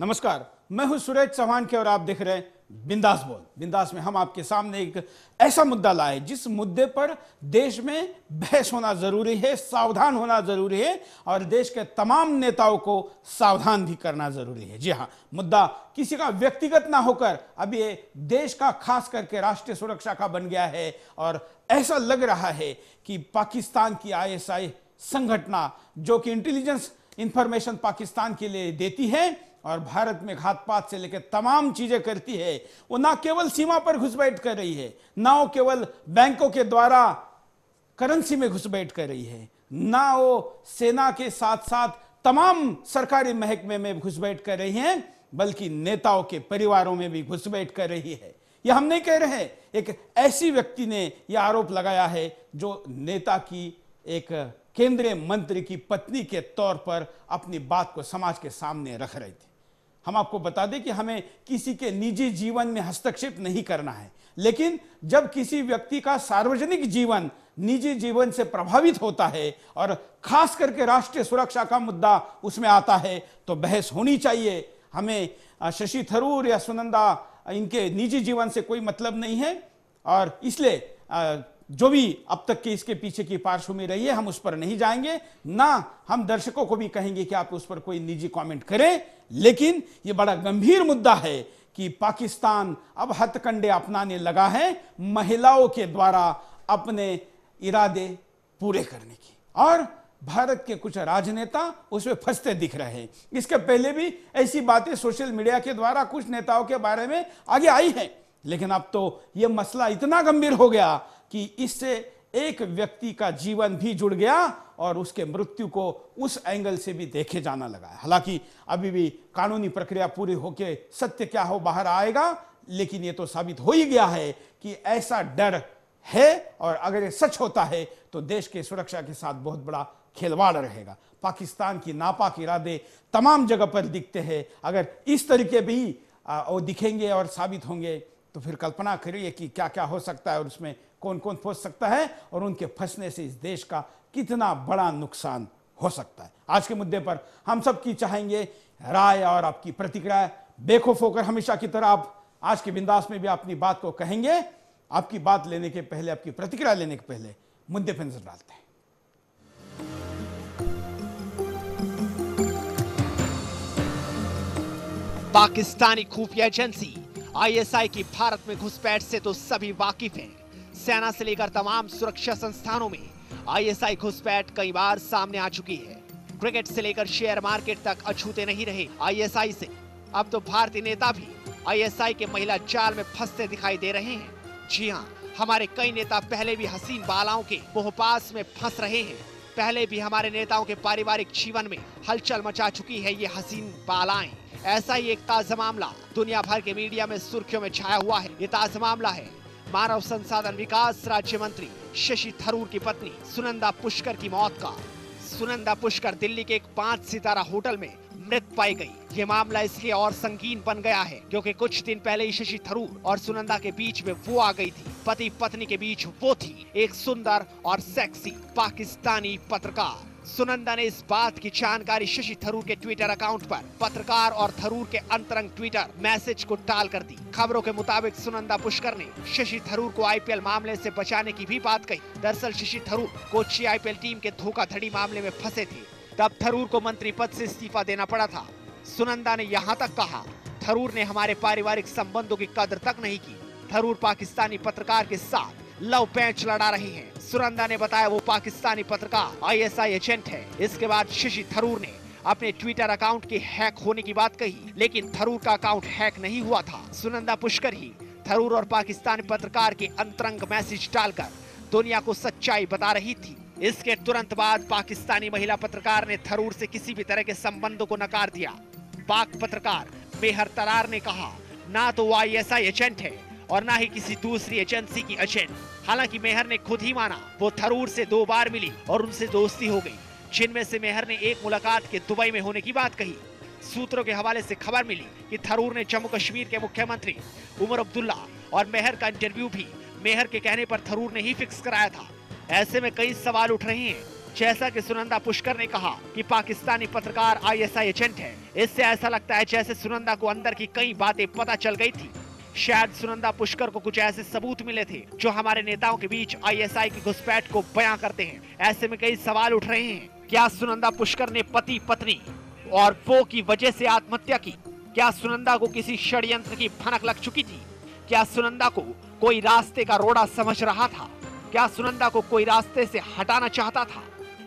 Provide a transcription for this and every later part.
नमस्कार, मैं हूं सुरेश चौहान के और आप देख रहे हैं बिंदास बोल। बिंदास में हम आपके सामने एक ऐसा मुद्दा लाए जिस मुद्दे पर देश में बहस होना जरूरी है, सावधान होना जरूरी है और देश के तमाम नेताओं को सावधान भी करना जरूरी है। जी हां, मुद्दा किसी का व्यक्तिगत ना होकर अब ये देश का, खास करके राष्ट्रीय सुरक्षा का बन गया है और ऐसा लग रहा है कि पाकिस्तान की आईएसआई संगठन जो कि इंटेलिजेंस इंफॉर्मेशन पाकिस्तान के लिए देती है और भारत में घातपात से लेकर तमाम चीजें करती है, वो ना केवल सीमा पर घुसपैठ कर रही है, ना वो केवल बैंकों के द्वारा करेंसी में घुसपैठ कर रही है, ना वो सेना के साथ साथ तमाम सरकारी महकमे में घुसपैठ कर रही है, बल्कि नेताओं के परिवारों में भी घुसपैठ कर रही है। यह हम नहीं कह रहे हैं, एक ऐसी व्यक्ति ने यह आरोप लगाया है जो नेता की, एक केंद्रीय मंत्री की पत्नी के तौर पर अपनी बात को समाज के सामने रख रही थी। हम आपको बता दें कि हमें किसी के निजी जीवन में हस्तक्षेप नहीं करना है, लेकिन जब किसी व्यक्ति का सार्वजनिक जीवन निजी जीवन से प्रभावित होता है और खास करके राष्ट्रीय सुरक्षा का मुद्दा उसमें आता है तो बहस होनी चाहिए। हमें शशि थरूर या सुनंदा इनके निजी जीवन से कोई मतलब नहीं है और इसलिए जो भी अब तक के इसके पीछे की पार्श्वभूमि रही है हम उस पर नहीं जाएंगे, ना हम दर्शकों को भी कहेंगे कि आप उस पर कोई निजी कमेंट करें। लेकिन यह बड़ा गंभीर मुद्दा है कि पाकिस्तान अब हथकंडे अपनाने लगा है महिलाओं के द्वारा अपने इरादे पूरे करने की, और भारत के कुछ राजनेता उसमें फंसते दिख रहे हैं। इसके पहले भी ऐसी बातें सोशल मीडिया के द्वारा कुछ नेताओं के बारे में आगे आई हैं, लेकिन अब तो यह मसला इतना गंभीर हो गया कि इससे एक व्यक्ति का जीवन भी जुड़ गया और उसके मृत्यु को उस एंगल से भी देखे जाना लगा है। हालांकि अभी भी कानूनी प्रक्रिया पूरी होकर सत्य क्या हो बाहर आएगा, लेकिन यह तो साबित हो ही गया है कि ऐसा डर है और अगर ये सच होता है तो देश के सुरक्षा के साथ बहुत बड़ा खिलवाड़ रहेगा। पाकिस्तान की नापाक इरादे तमाम जगह पर दिखते हैं, अगर इस तरीके भी वो दिखेंगे और साबित होंगे तो फिर कल्पना करिए कि क्या क्या हो सकता है और उसमें कौन कौन फंस सकता है और उनके फंसने से इस देश का कितना बड़ा नुकसान हो सकता है। आज के मुद्दे पर हम सब की चाहेंगे राय और आपकी प्रतिक्रिया। बेखौफ होकर हमेशा की तरह आप आज के बिंदास में भी अपनी बात को कहेंगे। आपकी बात लेने के पहले, आपकी प्रतिक्रिया लेने के पहले मुद्दे पर नजर डालते हैं। पाकिस्तानी खुफिया एजेंसी आईएसआई की भारत में घुसपैठ से तो सभी वाकिफ हैं। सेना से लेकर तमाम सुरक्षा संस्थानों में आईएसआई घुसपैठ कई बार सामने आ चुकी है। क्रिकेट से लेकर शेयर मार्केट तक अछूते नहीं रहे आईएसआई से। अब तो भारतीय नेता भी आईएसआई के महिला जाल में फंसते दिखाई दे रहे हैं। जी हां, हमारे कई नेता पहले भी हसीन बालाओं के मोहपास में फंस रहे हैं। पहले भी हमारे नेताओं के पारिवारिक जीवन में हलचल मचा चुकी है ये हसीन बालाएं। ऐसा ही एक ताजा मामला दुनिया भर के मीडिया में सुर्खियों में छाया हुआ है। ये ताजा मामला है मानव संसाधन विकास राज्य मंत्री शशि थरूर की पत्नी सुनंदा पुष्कर की मौत का। सुनंदा पुष्कर दिल्ली के एक 5 सितारा होटल में मृत पाई गई। ये मामला इसलिए और संगीन बन गया है क्योंकि कुछ दिन पहले ही शशि थरूर और सुनंदा के बीच में वो आ गई थी। पति पत्नी के बीच वो थी एक सुंदर और सेक्सी पाकिस्तानी पत्रकार। सुनंदा ने इस बात की जानकारी शशि थरूर के ट्विटर अकाउंट पर पत्रकार और थरूर के अंतरंग ट्विटर मैसेज को टाल कर दी। खबरों के मुताबिक सुनंदा पुष्कर ने शशि थरूर को आईपीएल मामले से बचाने की भी बात कही। दरअसल शशि थरूर कोच्चि आईपीएल टीम के धोखाधड़ी मामले में फंसे थे, तब थरूर को मंत्री पद से इस्तीफा देना पड़ा था। सुनंदा ने यहाँ तक कहा, थरूर ने हमारे पारिवारिक संबंधों की कदर तक नहीं की। थरूर पाकिस्तानी पत्रकार के साथ लव पैंच लड़ा रही हैं। सुनंदा ने बताया वो पाकिस्तानी पत्रकार आईएसआई एजेंट है। इसके बाद शशि थरूर ने अपने ट्विटर अकाउंट के हैक होने की बात कही, लेकिन थरूर का अकाउंट हैक नहीं हुआ था। सुनंदा पुष्कर ही थरूर और पाकिस्तानी पत्रकार के अंतरंग मैसेज डालकर दुनिया को सच्चाई बता रही थी। इसके तुरंत बाद पाकिस्तानी महिला पत्रकार ने थरूर से किसी भी तरह के संबंधों को नकार दिया। पाक पत्रकार मेहर तरार ने कहा, ना तो वो आईएसआई एजेंट है और ना ही किसी दूसरी एजेंसी की एजेंट। हालांकि मेहर ने खुद ही माना वो थरूर से 2 बार मिली और उनसे दोस्ती हो गई, जिनमें से मेहर ने एक मुलाकात के दुबई में होने की बात कही। सूत्रों के हवाले से खबर मिली कि थरूर ने जम्मू कश्मीर के मुख्यमंत्री उमर अब्दुल्ला और मेहर का इंटरव्यू भी मेहर के कहने पर थरूर ने ही फिक्स कराया था। ऐसे में कई सवाल उठ रहे हैं जैसा कि सुनंदा पुष्कर ने कहा कि पाकिस्तानी पत्रकार आईएसआई एजेंट है, इससे ऐसा लगता है जैसे सुनंदा को अंदर की कई बातें पता चल गई थी। शायद सुनंदा पुष्कर को कुछ ऐसे सबूत मिले थे जो हमारे नेताओं के बीच आईएसआई की घुसपैठ को बयां करते हैं। ऐसे में कई सवाल उठ रहे हैं, क्या सुनंदा पुष्कर ने पति पत्नी और वो की वजह से आत्महत्या की? क्या सुनंदा को किसी षड्यंत्र की भनक लग चुकी थी? क्या सुनंदा को कोई रास्ते का रोड़ा समझ रहा था? क्या सुनंदा को कोई रास्ते से हटाना चाहता था?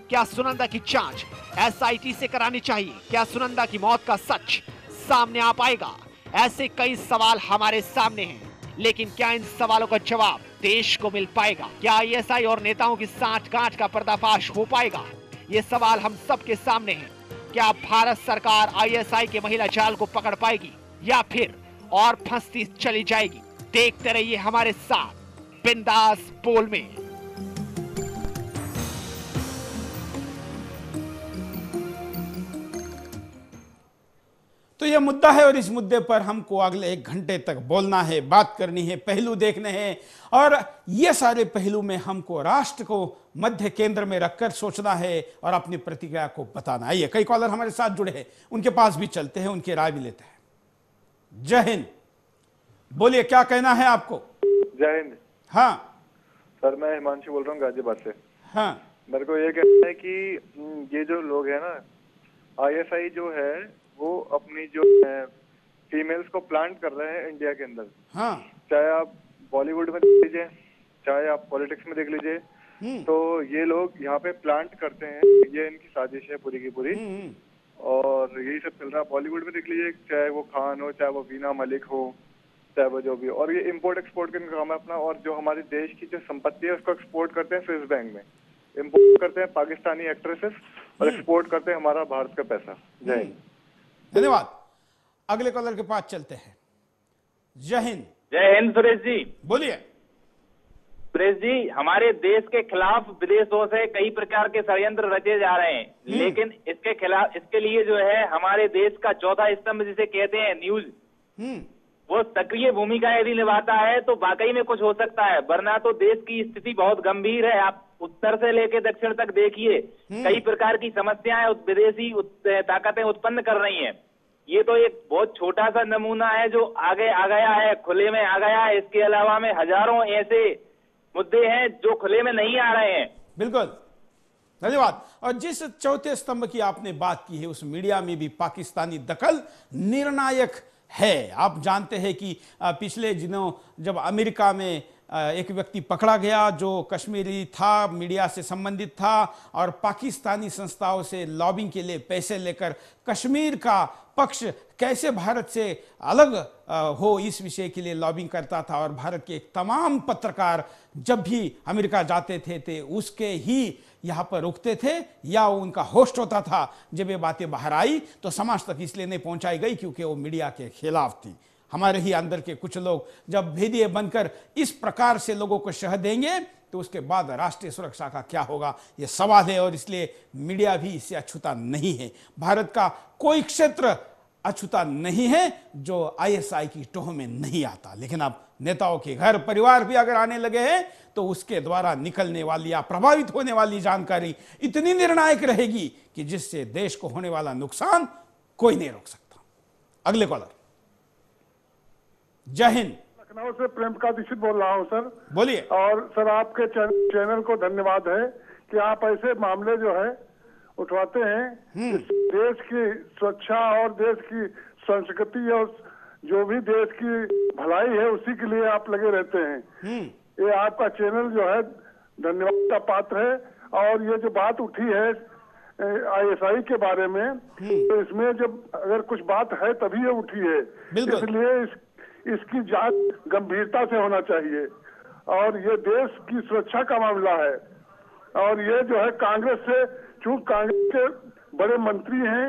क्या सुनंदा की जांच एसआईटी से करानी चाहिए? क्या सुनंदा की मौत का सच सामने आ पाएगा? ऐसे कई सवाल हमारे सामने हैं, लेकिन क्या इन सवालों का जवाब देश को मिल पाएगा? क्या आईएसआई और नेताओं की सांठगांठ का पर्दाफाश हो पाएगा? ये सवाल हम सबके सामने हैं। क्या भारत सरकार आईएसआई के महिला जाल को पकड़ पाएगी या फिर और फंसती चली जाएगी? देखते रहिए हमारे साथ बिंदास बोल में। तो यह मुद्दा है और इस मुद्दे पर हमको अगले 1 घंटे तक बोलना है, बात करनी है, पहलू देखने हैं और ये सारे पहलू में हमको राष्ट्र को मध्य केंद्र में रखकर सोचना है और अपनी प्रतिक्रिया को बताना। आइए, कई कॉलर हमारे साथ जुड़े हैं, उनके पास भी चलते हैं, उनकी राय भी लेते हैं। जय हिंद, बोलिए क्या कहना है आपको? जय हिंद। हाँ सर, मैं हिमांशु बोल रहा हूँ गाजियाबाद से। हाँ, मेरे को ये कहना है कि ये जो लोग हैं ना, आईएसआई जो है वो अपनी जो फीमेल्स को प्लांट कर रहे हैं इंडिया के अंदर। हाँ, चाहे आप बॉलीवुड में देख लीजिए, चाहे आप पॉलिटिक्स में देख लीजिए, तो ये लोग यहाँ पे प्लांट करते हैं। ये इनकी साजिश है पूरी की पूरी और यही सब चल रहा है। बॉलीवुड में देख लीजिए, चाहे वो खान हो, चाहे वो वीना मलिक हो, चाहे वो जो भी, और ये इम्पोर्ट एक्सपोर्ट का काम है अपना। और जो हमारे देश की जो संपत्ति है उसको एक्सपोर्ट करते हैं स्विस बैंक में, इम्पोर्ट करते हैं पाकिस्तानी एक्ट्रेसेस और एक्सपोर्ट करते हैं हमारा भारत का पैसा। जय हिंद। धन्यवाद। अगले कॉलर के पास चलते हैं। जय हिंद। जय हिंद सुरेश जी। बोलिए। सुरेश जी, हमारे देश के खिलाफ विदेशों से कई प्रकार के षड्यंत्र रचे जा रहे हैं, लेकिन इसके खिलाफ, इसके लिए जो है हमारे देश का चौथा स्तंभ जिसे कहते हैं न्यूज, वो सक्रिय भूमिका यदि निभाता है तो वाकई में कुछ हो सकता है, वरना तो देश की स्थिति बहुत गंभीर है। आप उत्तर से लेकर दक्षिण तक देखिए, कई प्रकार की समस्याएं विदेशी ताकतें उत्पन्न कर रही हैं। ये तो एक बहुत छोटा सा नमूना है जो आगे आ गया है, खुले में आ गया है। इसके अलावा में हजारों ऐसे मुद्दे हैं जो खुले में नहीं आ रहे हैं। बिल्कुल, धन्यवाद। और जिस चौथे स्तंभ की आपने बात की है, उस मीडिया में भी पाकिस्तानी दखल निर्णायक है। आप जानते हैं कि पिछले दिनों जब अमेरिका में एक व्यक्ति पकड़ा गया जो कश्मीरी था, मीडिया से संबंधित था और पाकिस्तानी संस्थाओं से लॉबिंग के लिए पैसे लेकर कश्मीर का पक्ष कैसे भारत से अलग हो इस विषय के लिए लॉबिंग करता था। और भारत के तमाम पत्रकार जब भी अमेरिका जाते थे उसके ही यहाँ पर रुकते थे या उनका होस्ट होता था। जब ये बातें बाहर आई तो समाज तक इसलिए नहीं पहुंचाई गई क्योंकि वो मीडिया के खिलाफ थी। हमारे ही अंदर के कुछ लोग जब भेदिए बनकर इस प्रकार से लोगों को शह देंगे तो उसके बाद राष्ट्रीय सुरक्षा का क्या होगा, यह सवाल है। और इसलिए मीडिया भी इससे अछूता नहीं है। भारत का कोई क्षेत्र अछूता नहीं है जो आईएसआई की टोह में नहीं आता। लेकिन अब नेताओं के घर परिवार भी अगर आने लगे हैं तो उसके द्वारा निकलने वाली या प्रभावित होने वाली जानकारी इतनी निर्णायक रहेगी कि जिससे देश को होने वाला नुकसान कोई नहीं रोक सकता। अगले कॉलर। जय हिंद। लखनऊ से प्रेमकांत दीक्षित बोल रहा हूँ सर। बोलिए। और सर आपके चैनल को धन्यवाद है कि आप ऐसे मामले जो है उठवाते हैं। देश की सुरक्षा और देश की संस्कृति और जो भी देश की भलाई है उसी के लिए आप लगे रहते हैं। ये आपका चैनल जो है धन्यवाद का पात्र है। और ये जो बात उठी है आईएसआई के बारे में, तो इसमें जब अगर कुछ बात है तभी ये उठी है, इसलिए इसकी जांच गंभीरता से होना चाहिए। और ये देश की सुरक्षा का मामला है। और ये जो है कांग्रेस से, चूंकि कांग्रेस के बड़े मंत्री हैं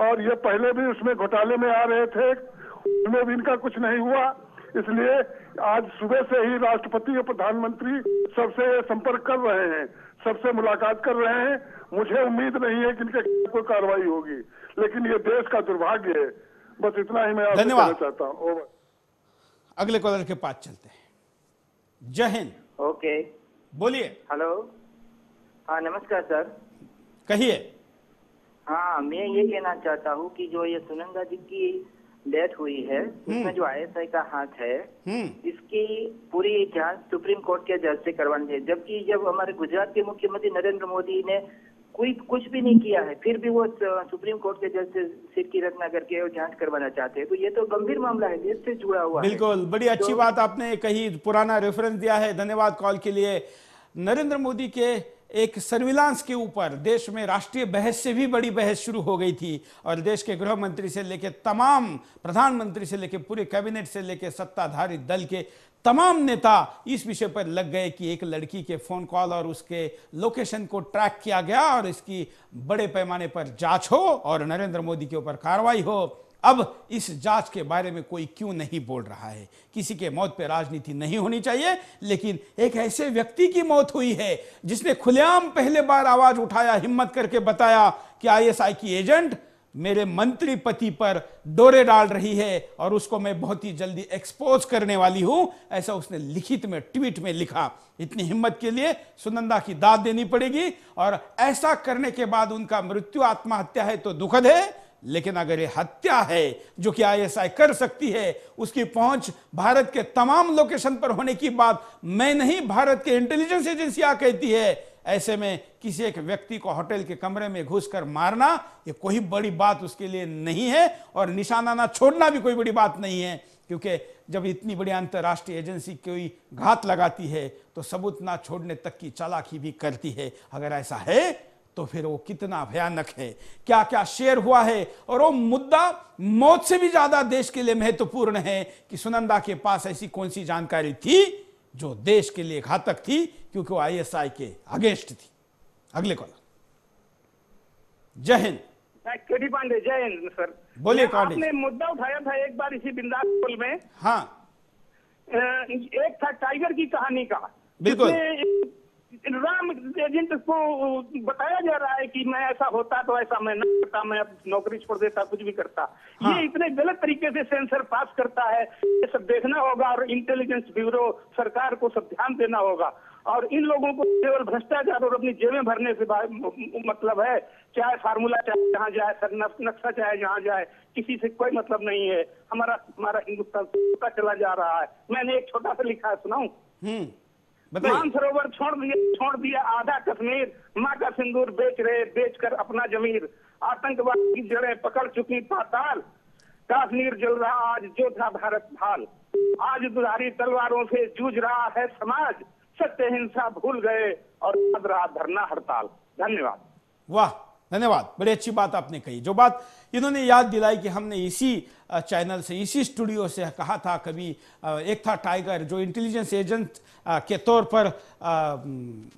और ये पहले भी उसमें घोटाले में आ रहे थे, उसमें भी इनका कुछ नहीं हुआ। इसलिए आज सुबह से ही राष्ट्रपति और प्रधानमंत्री सबसे संपर्क कर रहे हैं, सबसे मुलाकात कर रहे हैं। मुझे उम्मीद नहीं है कि इनके कोई कार्रवाई होगी, लेकिन ये देश का दुर्भाग्य है। बस इतना ही मैं आपसे कहना चाहता हूँ। ओवर। अगले कॉलर के पास चलते हैं। जय हिंद। ओके, बोलिए। हेलो। हाँ, नमस्कार सर। कहिए। हाँ, मैं ये कहना चाहता हूँ कि जो ये सुनंदा जी की डेथ हुई है उसमें जो आईएसआई का हाथ है, इसकी पूरी जांच सुप्रीम कोर्ट के जज से करवानी चाहिए। जबकि जब हमारे गुजरात के मुख्यमंत्री नरेंद्र मोदी ने कुछ भी नहीं किया है, फिर भी वो सुप्रीम कोर्ट के जज से सिर की रचना करके जांच करवाना चाहते हैं, तो ये तो गंभीर मामला है, देश से जुड़ा हुआ है। बिल्कुल, बड़ी अच्छी बात आपने कही, पुराना रेफरेंस दिया है, धन्यवाद कॉल के लिए। नरेंद्र मोदी के एक सर्विलांस के ऊपर देश में राष्ट्रीय बहस से भी बड़ी बहस शुरू हो गई थी और देश के गृह मंत्री से लेकर तमाम प्रधानमंत्री से लेकर पूरे कैबिनेट से लेकर सत्ताधारी दल के तमाम नेता इस विषय पर लग गए कि एक लड़की के फोन कॉल और उसके लोकेशन को ट्रैक किया गया और इसकी बड़े पैमाने पर जांच हो और नरेंद्र मोदी के ऊपर कार्रवाई हो। अब इस जांच के बारे में कोई क्यों नहीं बोल रहा है? किसी के मौत पे राजनीति नहीं होनी चाहिए, लेकिन एक ऐसे व्यक्ति की मौत हुई है जिसने खुलेआम पहले बार आवाज उठाया, हिम्मत करके बताया कि आईएसआई की एजेंट मेरे मंत्री पति पर डोरे डाल रही है और उसको मैं बहुत ही जल्दी एक्सपोज करने वाली हूं, ऐसा उसने लिखित में ट्वीट में लिखा। इतनी हिम्मत के लिए सुनंदा की दाद देनी पड़ेगी और ऐसा करने के बाद उनका मृत्यु आत्महत्या है तो दुखद है, लेकिन अगर ये हत्या है जो कि आईएसआई कर सकती है, उसकी पहुंच भारत के तमाम लोकेशन पर होने की बात मैं नहीं, भारत के इंटेलिजेंस एजेंसियां कहती है। ऐसे में किसी एक व्यक्ति को होटल के कमरे में घुसकर मारना ये कोई बड़ी बात उसके लिए नहीं है और निशाना ना छोड़ना भी कोई बड़ी बात नहीं है, क्योंकि जब इतनी बड़ी अंतर्राष्ट्रीय एजेंसी कोई घात लगाती है तो सबूत ना छोड़ने तक की चालाकी भी करती है। अगर ऐसा है तो फिर वो कितना भयानक है, क्या क्या शेयर हुआ है। और वो मुद्दा मौत से भी ज्यादा देश के लिए महत्वपूर्ण है कि सुनंदा के पास ऐसी कौन सी जानकारी थी जो देश के लिए घातक थी, क्योंकि वो आईएसआई के अगेंस्ट थी। अगले कॉलर। जय हिंद। केडी पांडे। जय हिंद सर। बोलिए पांडे। आपने मुद्दा उठाया था एक बार इसी बिंदास बोल में। हाँ, एक था टाइगर की कहानी का। बिल्कुल। राम एजेंट को बताया जा रहा है कि मैं ऐसा होता तो ऐसा मैं न करता, मैं अब नौकरी छोड़ देता, कुछ भी करता। हाँ। ये इतने गलत तरीके से सेंसर पास करता है, ये सब देखना होगा और इंटेलिजेंस ब्यूरो सरकार को सब ध्यान देना होगा। और इन लोगों को केवल भ्रष्टाचार और अपनी जेबें भरने से मतलब है, चाहे फार्मूला चाहे जहाँ जाए, नक्शा चाहे जहाँ जाए, किसी से कोई मतलब नहीं है। हमारा हिंदुस्तान चला जा रहा है। मैंने एक छोटा सा लिखा है, सुनाऊं? मानसरोवर छोड़ दिया आधा कश्मीर, माँ का सिंदूर बेचकर अपना जमीर, आतंकवाद की जड़ें पकड़ चुकी पाताल, कश्मीर जल रहा आज जो था भारत भाल, आज दुधारी तलवारों से जूझ रहा है समाज, सत्य हिंसा भूल गए और याद रहा धरना हड़ताल। धन्यवाद। वाह, धन्यवाद, बड़ी अच्छी बात आपने कही। जो बात इन्होंने याद दिलाई कि हमने इसी चैनल से, इसी स्टूडियो से कहा था कभी, एक था टाइगर जो इंटेलिजेंस एजेंट के तौर पर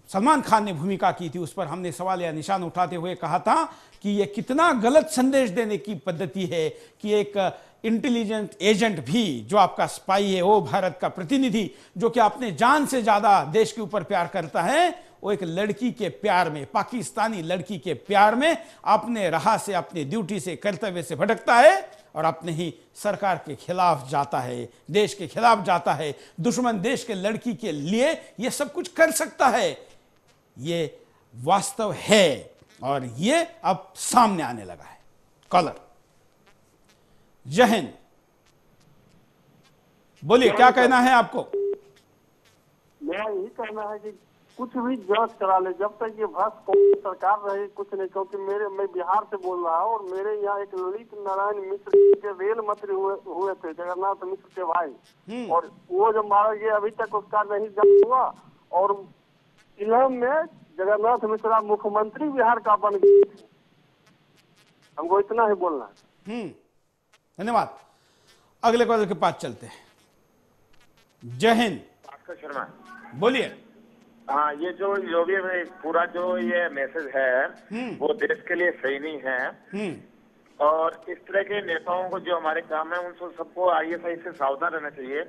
सलमान खान ने भूमिका की थी, उस पर हमने सवाल या निशान उठाते हुए कहा था कि यह कितना गलत संदेश देने की पद्धति है कि एक इंटेलिजेंस एजेंट भी जो आपका स्पाई है, वो भारत का प्रतिनिधि जो कि अपने जान से ज्यादा देश के ऊपर प्यार करता है, वो एक लड़की के प्यार में, पाकिस्तानी लड़की के प्यार में अपने राह से, अपनी ड्यूटी से, कर्तव्य से भटकता है और अपने ही सरकार के खिलाफ जाता है, देश के खिलाफ जाता है। दुश्मन देश के लड़की के लिए ये सब कुछ कर सकता है, ये वास्तव है और ये अब सामने आने लगा है। कॉलर। जय हिंद। बोलिए, क्या कहना है आपको? मेरा यही कहना है कि कुछ भी जांच करा ले, जब तक ये भ्रष्ट सरकार रहे कुछ नहीं। क्योंकि मैं बिहार से बोल रहा हूँ और मेरे यहाँ एक ललित नारायण मिश्र के रेल मंत्री हुए थे, जगन्नाथ मिश्र के भाई, और वो जब मारा गया अभी तक उसका नहीं जांच हुआ और इलाम में जगन्नाथ मिश्रा मुख्यमंत्री बिहार का बन गए थे। हमको इतना ही बोलना है। धन्यवाद। अगले कॉलर के पास चलते हैं। जय हिंद। भास्कर शर्मा। बोलिए। हाँ, ये जो भी पूरा जो ये मैसेज है वो देश के लिए सही नहीं है और इस तरह के नेताओं को जो हमारे काम है उन सबको आईएसआई से सावधान रहना चाहिए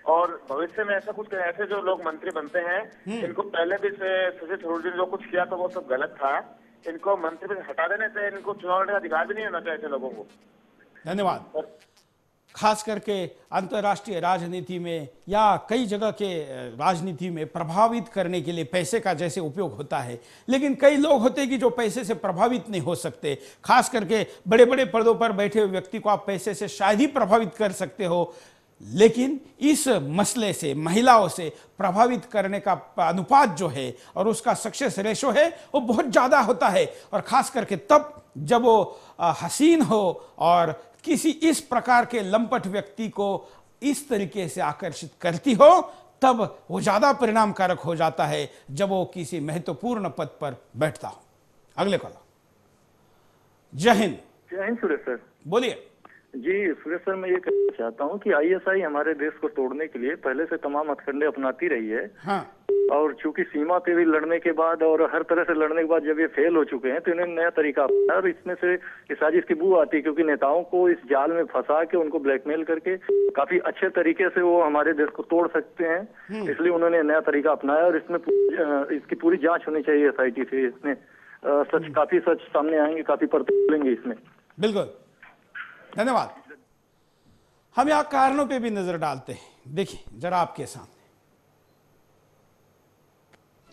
और भविष्य में ऐसा कुछ, ऐसे जो लोग मंत्री बनते हैं इनको पहले भी शशि थरूर ने जो कुछ किया तो वो सब गलत था, इनको मंत्री से हटा देने से इनको चुनाव लड़ने का अधिकार भी नहीं होना चाहिए ऐसे लोगों को। धन्यवाद। खास करके अंतर्राष्ट्रीय राजनीति में या कई जगह के राजनीति में प्रभावित करने के लिए पैसे का जैसे उपयोग होता है, लेकिन कई लोग होते हैं कि जो पैसे से प्रभावित नहीं हो सकते। खास करके बड़े बड़े पदों पर बैठे हुए व्यक्ति को आप पैसे से शायद ही प्रभावित कर सकते हो, लेकिन इस मसले से महिलाओं से प्रभावित करने का अनुपात जो है और उसका सक्सेस रेशो है वो बहुत ज़्यादा होता है। और ख़ास करके तब जब वो हसीन हो और किसी इस प्रकार के लंपट व्यक्ति को इस तरीके से आकर्षित करती हो, तब वो ज़्यादा परिणामकारक हो जाता है जब वो किसी महत्वपूर्ण पद पर बैठता हो। अगले कॉल। जय हिंद। जय हिंद सुरेश सर। बोलिए। जी सुरेश सर, मैं ये कहना चाहता हूँ कि आईएसआई हमारे देश को तोड़ने के लिए पहले से तमाम हथकंडे अपनाती रही है। हाँ। और चूंकि सीमा पे भी लड़ने के बाद और हर तरह से लड़ने के बाद जब ये फेल हो चुके हैं तो इन्होंने नया तरीका अपनाया और इसमें से इस साजिश की बू आती है, क्योंकि नेताओं को इस जाल में फंसा के उनको ब्लैकमेल करके काफी अच्छे तरीके से वो हमारे देश को तोड़ सकते हैं। इसलिए उन्होंने नया तरीका अपनाया और इसमें इसकी पूरी जांच होनी चाहिए SIT से। इसमें काफी सच सामने आएंगे, काफी पर्दे खुलेंगे इसमें। बिल्कुल, धन्यवाद। हम यहाँ कारणों पे भी नजर डालते हैं। देखिए जरा आपके सामने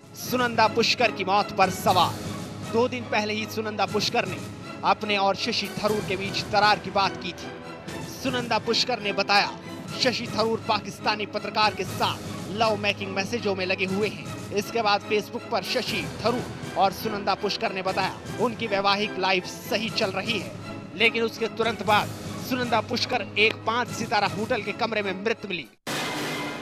सुनंदा पुष्कर की मौत पर सवाल। 2 दिन पहले ही सुनंदा पुष्कर ने अपने और शशि थरूर के बीच दरार की बात की थी। सुनंदा पुष्कर ने बताया शशि थरूर पाकिस्तानी पत्रकार के साथ लव मेकिंग मैसेजों में लगे हुए हैं। इसके बाद फेसबुक पर शशि थरूर और सुनंदा पुष्कर ने बताया उनकी वैवाहिक लाइफ सही चल रही है, लेकिन उसके तुरंत बाद सुनंदा पुष्कर एक 5 सितारा होटल के कमरे में मृत मिली।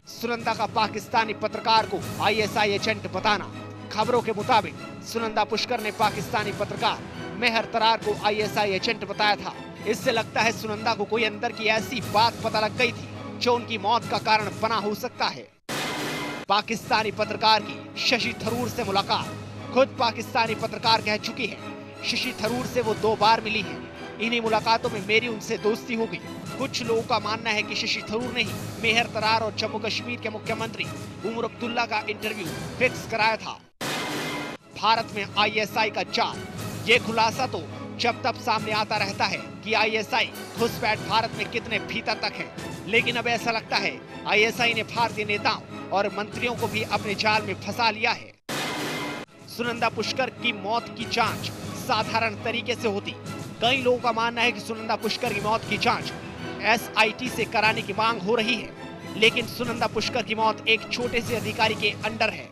सुनंदा का पाकिस्तानी पत्रकार को ISI एजेंट बताना। खबरों के मुताबिक सुनंदा पुष्कर ने पाकिस्तानी पत्रकार मेहर तरार को ISI एजेंट बताया था। इससे लगता है सुनंदा को कोई अंदर की ऐसी बात पता लग गई थी जो उनकी मौत का कारण बना हो सकता है। पाकिस्तानी पत्रकार की शशि थरूर से मुलाकात। खुद पाकिस्तानी पत्रकार कह चुकी है शशि थरूर से वो 2 बार मिली है। इन्हीं मुलाकातों में मेरी उनसे दोस्ती हो गई। कुछ लोगों का मानना है कि शशि थरूर ने ही मेहर तरार और जम्मू कश्मीर के मुख्यमंत्री उमर अब्दुल्ला का इंटरव्यू फिक्स कराया था। भारत में ISI का जाल, ये खुलासा तो जब तब सामने आता रहता है कि ISI घुसपैठ भारत में कितने भीतर तक है, लेकिन अब ऐसा लगता है ISI ने भारतीय नेताओं और मंत्रियों को भी अपने जाल में फंसा लिया है। सुनंदा पुष्कर की मौत की जांच साधारण तरीके से होती। कई लोगों का मानना है कि सुनंदा पुष्कर की मौत की जांच SIT से कराने की मांग हो रही है, लेकिन सुनंदा पुष्कर की मौत एक छोटे से अधिकारी के अंडर है।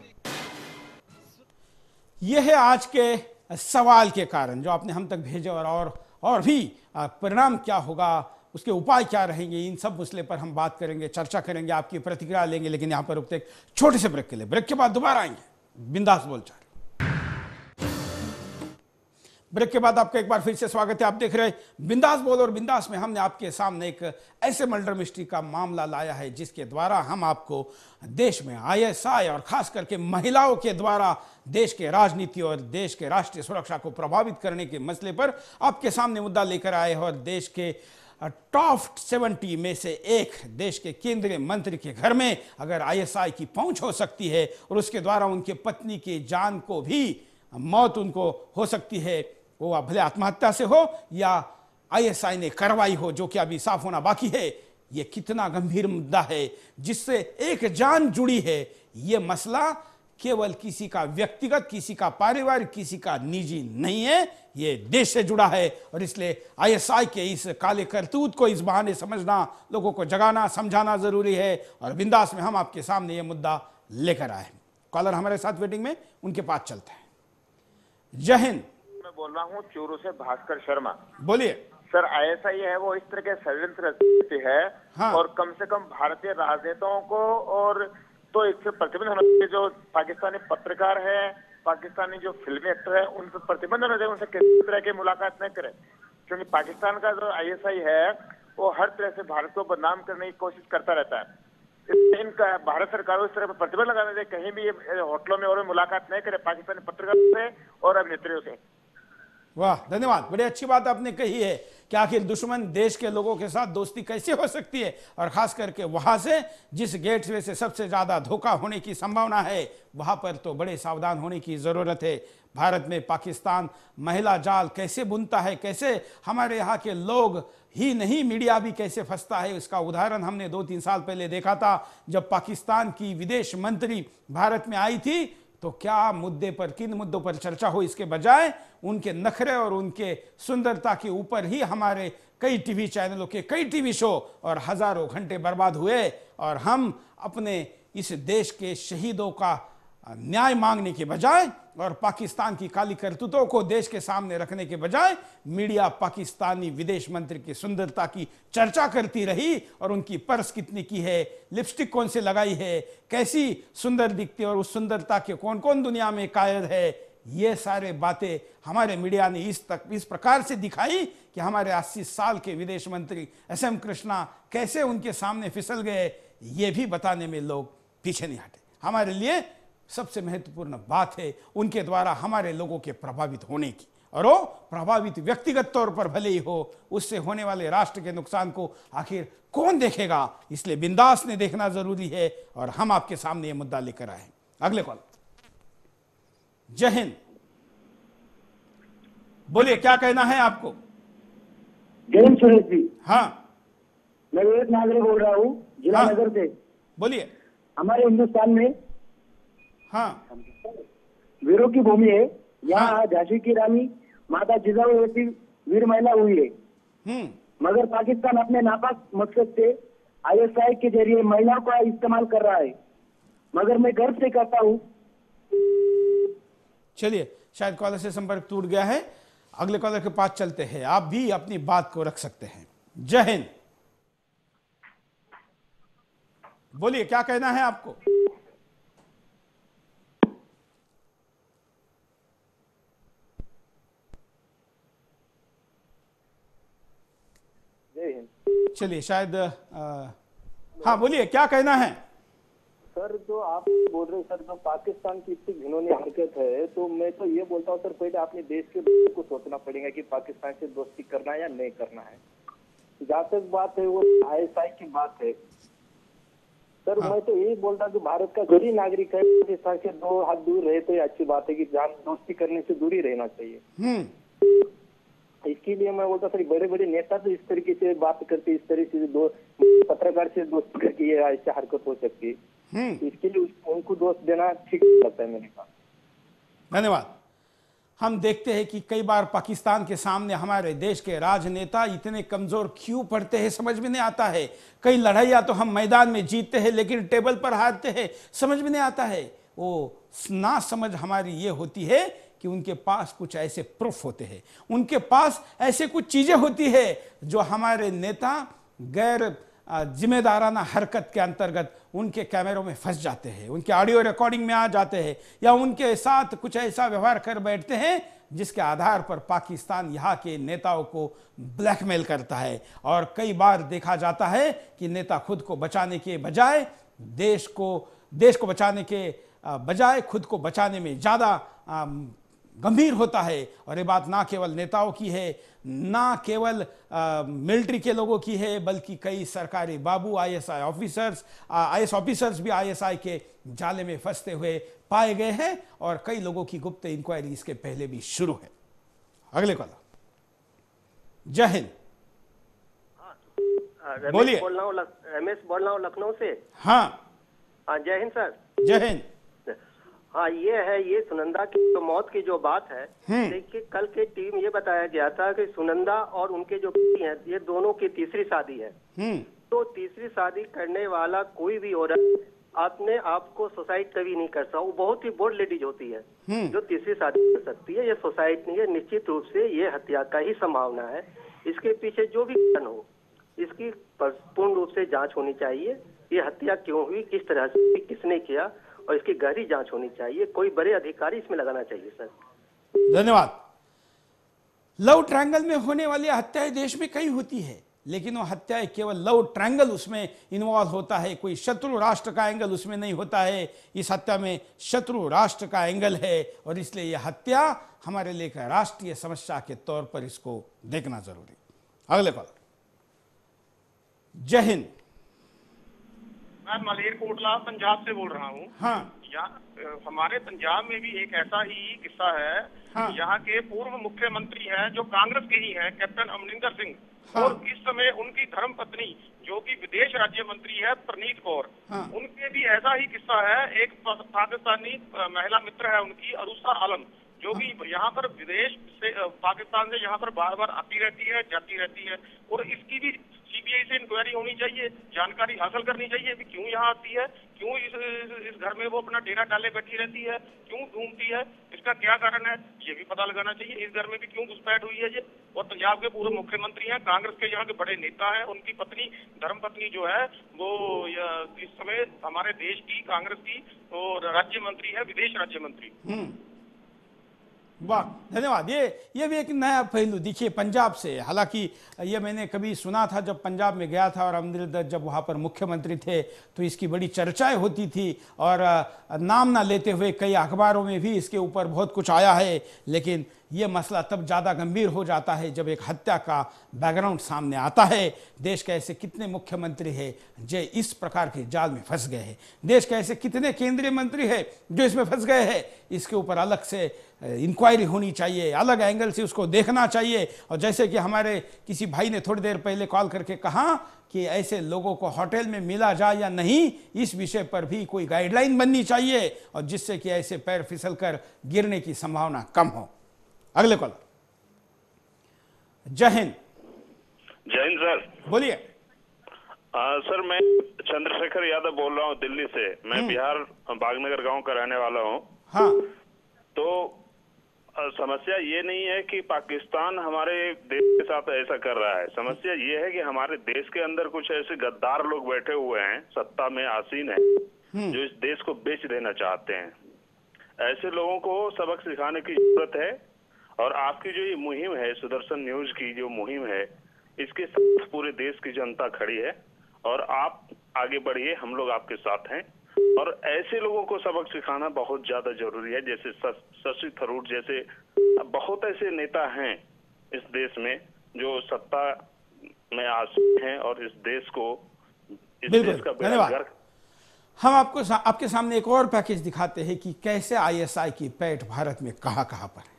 यह है आज के सवाल के कारण जो आपने हम तक भेजे, और भी परिणाम क्या होगा, उसके उपाय क्या रहेंगे, इन सब मसले पर हम बात करेंगे, चर्चा करेंगे, आपकी प्रतिक्रिया लेंगे। लेकिन यहां पर रुकते एक छोटे से ब्रेक के लिए। ब्रेक के बाद दोबारा आएंगे बिंदास बोलचाल। ब्रेक के बाद आपका एक बार फिर से स्वागत है। आप देख रहे हैं बिंदास बोल, और बिंदास में हमने आपके सामने एक ऐसे मर्डर मिस्ट्री का मामला लाया है जिसके द्वारा हम आपको देश में ISI और खास करके महिलाओं के द्वारा देश के राजनीति और देश के राष्ट्रीय सुरक्षा को प्रभावित करने के मसले पर आपके सामने मुद्दा लेकर आए हैं। और देश के टॉप 70 में से एक देश के केंद्रीय मंत्री के घर में अगर ISI की पहुंच हो सकती है और उसके द्वारा उनके पत्नी की जान को भी मौत उनको हो सकती है, वो भले आत्महत्या से हो या ISI ने करवाई हो, जो कि अभी साफ होना बाकी है। ये कितना गंभीर मुद्दा है जिससे एक जान जुड़ी है। ये मसला केवल किसी का व्यक्तिगत, किसी का पारिवारिक, किसी का निजी नहीं है, ये देश से जुड़ा है। और इसलिए ISI के इस काले करतूत को इस बहाने समझना, लोगों को जगाना, समझाना जरूरी है। और बिंदास में हम आपके सामने ये मुद्दा लेकर आए। कॉलर हमारे साथ वेटिंग में, उनके पास चलते हैं। जय हिंद। बोल रहा हूँ चूरू से भास्कर शर्मा। बोलिए सर। ISI है वो इस तरह के षड्यंत्र रचती है। हाँ। और कम से कम भारतीय राजनेताओं को और तो इससे प्रतिबंध होना चाहिए। जो पाकिस्तानी पत्रकार है, पाकिस्तानी जो फिल्मी एक्टर है, उन पर प्रतिबंध होना चाहिए। उनसे किसी तरह की मुलाकात न करें, क्योंकि पाकिस्तान का जो ISI है वो हर तरह से भारत को बदनाम करने की कोशिश करता रहता है। इनका भारत सरकार इस तरह पर प्रतिबंध लगाना चाहिए, कहीं भी होटलों में और मुलाकात नहीं करे पाकिस्तानी पत्रकारों से और अभिनेत्रियों से। वाह, धन्यवाद। बड़ी अच्छी बात आपने कही है कि आखिर दुश्मन देश के लोगों के साथ दोस्ती कैसे हो सकती है, और खास करके वहां से जिस गेटवे से सबसे ज्यादा धोखा होने की संभावना है, वहां पर तो बड़े सावधान होने की जरूरत है। भारत में पाकिस्तान महिला जाल कैसे बुनता है, कैसे हमारे यहाँ के लोग ही नहीं, मीडिया भी कैसे फंसता है, इसका उदाहरण हमने 2-3 साल पहले देखा था जब पाकिस्तान की विदेश मंत्री भारत में आई थी। तो क्या मुद्दे पर, किन मुद्दों पर चर्चा हो, इसके बजाय उनके नखरे और उनके सुंदरता के ऊपर ही हमारे कई टीवी चैनलों के कई टीवी शो और हजारों घंटे बर्बाद हुए, और हम अपने इस देश के शहीदों का न्याय मांगने के बजाय और पाकिस्तान की काली करतूतों को देश के सामने रखने के बजाय मीडिया पाकिस्तानी विदेश मंत्री की सुंदरता की चर्चा करती रही, और उनकी पर्स कितनी की है, लिपस्टिक कौन से लगाई है, कैसी सुंदर दिखती है, और उस सुंदरता के कौन कौन दुनिया में कायल है। ये सारे बातें हमारे मीडिया ने इस प्रकार से दिखाई कि हमारे 80 साल के विदेश मंत्री SM कृष्णा कैसे उनके सामने फिसल गए, ये भी बताने में लोग पीछे नहीं हटे। हमारे लिए सबसे महत्वपूर्ण बात है उनके द्वारा हमारे लोगों के प्रभावित होने की, और वो प्रभावित व्यक्तिगत तौर पर भले ही हो, उससे होने वाले राष्ट्र के नुकसान को आखिर कौन देखेगा। इसलिए बिंदास ने देखना जरूरी है, और हम आपके सामने ये मुद्दा लेकर आए। अगले कॉल। जय हिंद, बोलिए क्या कहना है आपको। जय हिंद सुरेश जी। हाँ, मैं एक नागरिक बोल रहा हूँ, जिला नगर से। बोलिए। हमारे हिंदुस्तान में हाँ, वीरों की भूमि है। यहाँ झांसी की रानी माता जिजाऊ जैसी वीर महिला हुई है, मगर पाकिस्तान अपने नापाक मकसद से ISI के जरिए महिलाओं का इस्तेमाल कर रहा है। मगर मैं गर्व से कहता हूँ। चलिए, शायद कॉलर से संपर्क टूट गया है, अगले कॉलर के पास चलते हैं। आप भी अपनी बात को रख सकते हैं। जय हिंद, बोलिए क्या कहना है आपको। चलिए, शायद हाँ, बोलिए क्या कहना है। सर, जो आप बोल रहे हैं सर, जो पाकिस्तान की इतनी घिनौनी हरकत है, तो मैं तो ये बोलता हूँ सर, पहले अपने देश के लोगों को सोचना पड़ेगा कि पाकिस्तान से दोस्ती करना है या नहीं करना है। जहाँ तक बात है वो ISI की बात है सर, मैं तो यही बोलता हूँ कि भारत का जो भी नागरिक है पाकिस्तान से 2 हाथ दूर रहे तो ये अच्छी बात है कि जान दोस्ती करने से दूर ही रहना चाहिए। इसके लिए मैं बोलता सर, बड़े बड़े नेता तो इस तरीके से बात करते, इस तरीके से दो पत्रकार से दोस्ती करके ये ऐसी हरकत हो सकती है। इसके लिए उनको दोस्त देना ठीक लगता है, मैंने कहा। धन्यवाद। हम देखते हैं कि कई बार पाकिस्तान के सामने हमारे देश के राजनेता इतने कमजोर क्यों पड़ते हैं, समझ में नहीं आता है। कई लड़ाइयां तो हम मैदान में जीतते हैं लेकिन टेबल पर हारते हैं, समझ में नहीं आता है। वो ना समझ हमारी ये होती है कि उनके पास कुछ ऐसे प्रूफ होते हैं, उनके पास ऐसे कुछ चीजें होती है जो हमारे नेता गैर जिम्मेदाराना हरकत के अंतर्गत उनके कैमरों में फंस जाते हैं, उनके ऑडियो रिकॉर्डिंग में आ जाते हैं, या उनके साथ कुछ ऐसा व्यवहार कर बैठते हैं जिसके आधार पर पाकिस्तान यहाँ के नेताओं को ब्लैकमेल करता है। और कई बार देखा जाता है कि नेता खुद को बचाने के बजाय देश को बचाने के बजाय खुद को बचाने में ज्यादा गंभीर होता है। और ये बात ना केवल नेताओं की है, ना केवल मिलिट्री के लोगों की है, बल्कि कई सरकारी बाबू IAS ऑफिसर्स भी ISI के जाले में फंसते हुए पाए गए हैं, और कई लोगों की गुप्त इंक्वायरी इसके पहले भी शुरू है। अगले कॉलर। जय हिंद, बोलिए। रमेश बोल रहा हूँ लखनऊ से। हाँ, जय हिंद सर। जय हिंद। हाँ, ये सुनंदा की जो मौत की जो बात है, देखिए कल के टीम ये बताया गया था कि सुनंदा और उनके जो पति हैं, ये दोनों की तीसरी शादी है। तो तीसरी शादी करने वाला कोई भी औरत अपने आप को सुसाइड कभी नहीं कर सकता। वो बहुत ही बोल्ड लेडीज होती है जो तीसरी शादी कर सकती है। ये सुसाइड नहीं है, निश्चित रूप से ये हत्या का ही संभावना है। इसके पीछे जो भी कारण हो, इसकी पूर्ण रूप से जांच होनी चाहिए। ये हत्या क्यों हुई, किस तरह से, किसने किया, और इसकी गहरी जांच होनी चाहिए। कोई बड़े अधिकारी इसमें लगाना चाहिए सर। धन्यवाद। लव ट्रायंगल में होने वाली हत्याएं देश में कई होती है, लेकिन वो हत्या केवल लव ट्रायंगल उसमें इन्वॉल्व होता है, कोई शत्रु राष्ट्र का एंगल उसमें नहीं होता है। इस हत्या में शत्रु राष्ट्र का एंगल है और इसलिए यह हत्या हमारे लिए एक राष्ट्रीय समस्या के तौर पर इसको देखना जरूरी। अगले कॉल। जय हिंद। मैं मलेरकोटला पंजाब से बोल रहा हूँ। हाँ। हमारे पंजाब में भी एक ऐसा ही किस्सा है। हाँ। यहाँ के पूर्व मुख्यमंत्री हैं जो कांग्रेस के ही हैं, कैप्टन अमरिंदर सिंह। हाँ। और इस समय उनकी धर्मपत्नी जो कि विदेश राज्य मंत्री है परनीत कौर। हाँ। उनके भी ऐसा ही किस्सा है। एक पाकिस्तानी महिला मित्र है उनकी, अरूसा आलम, जो कि यहाँ पर विदेश से पाकिस्तान से यहाँ पर बार बार आती रहती है, जाती रहती है। और इसकी भी सीबीआई से इंक्वायरी होनी चाहिए, जानकारी हासिल करनी चाहिए कि क्यों यहाँ आती है, क्यों इस घर में वो अपना डेरा डाले बैठी रहती है, क्यों घूमती है, इसका क्या कारण है, ये भी पता लगाना चाहिए। इस घर में भी क्यों घुसपैठ हुई है ये। और पंजाब के पूर्व मुख्यमंत्री हैं, कांग्रेस के यहाँ के बड़े नेता हैं, उनकी पत्नी, धर्मपत्नी जो है वो इस समय हमारे देश की कांग्रेस की और राज्य मंत्री है, विदेश राज्य मंत्री। वाह, धन्यवाद। ये भी एक नया पहलू देखिए पंजाब से। हालांकि ये मैंने कभी सुना था जब पंजाब में गया था और अमरिंदर जब वहाँ पर मुख्यमंत्री थे तो इसकी बड़ी चर्चाएं होती थी और नाम ना लेते हुए कई अखबारों में भी इसके ऊपर बहुत कुछ आया है। लेकिन ये मसला तब ज़्यादा गंभीर हो जाता है जब एक हत्या का बैकग्राउंड सामने आता है। देश के ऐसे कितने मुख्यमंत्री हैं जो इस प्रकार के जाल में फंस गए हैं, देश के ऐसे कितने केंद्रीय मंत्री हैं जो इसमें फंस गए हैं। इसके ऊपर अलग से इंक्वायरी होनी चाहिए, अलग एंगल से उसको देखना चाहिए। और जैसे कि हमारे किसी भाई ने थोड़ी देर पहले कॉल करके कहा कि ऐसे लोगों को होटल में मिला जाए या नहीं, इस विषय पर भी कोई गाइडलाइन बननी चाहिए और जिससे कि ऐसे पैर फिसलकर गिरने की संभावना कम हो। अगले कॉल। जय हिंद। जय हिंद सर, बोलिए। सर मैं चंद्रशेखर यादव बोल रहा हूँ दिल्ली से। मैं बिहार बागनगर गांव का रहने वाला हूँ। हाँ। तो समस्या ये नहीं है कि पाकिस्तान हमारे देश के साथ ऐसा कर रहा है। समस्या ये है कि हमारे देश के अंदर कुछ ऐसे गद्दार लोग बैठे हुए हैं, सत्ता में आसीन है, जो इस देश को बेच देना चाहते हैं। ऐसे लोगों को सबक सिखाने की जरूरत है। और आपकी जो ये मुहिम है, सुदर्शन न्यूज की जो मुहिम है, इसके साथ पूरे देश की जनता खड़ी है और आप आगे बढ़िए, हम लोग आपके साथ हैं। और ऐसे लोगों को सबक सिखाना बहुत ज्यादा जरूरी है। जैसे शशि थरूर जैसे बहुत ऐसे नेता हैं इस देश में जो सत्ता में आसीन हैं और इस देश को, इस देश का धन्यवाद। हम आपके सामने एक और पैकेज दिखाते हैं कि कैसे आईएसआई की पैठ भारत में कहां पर है।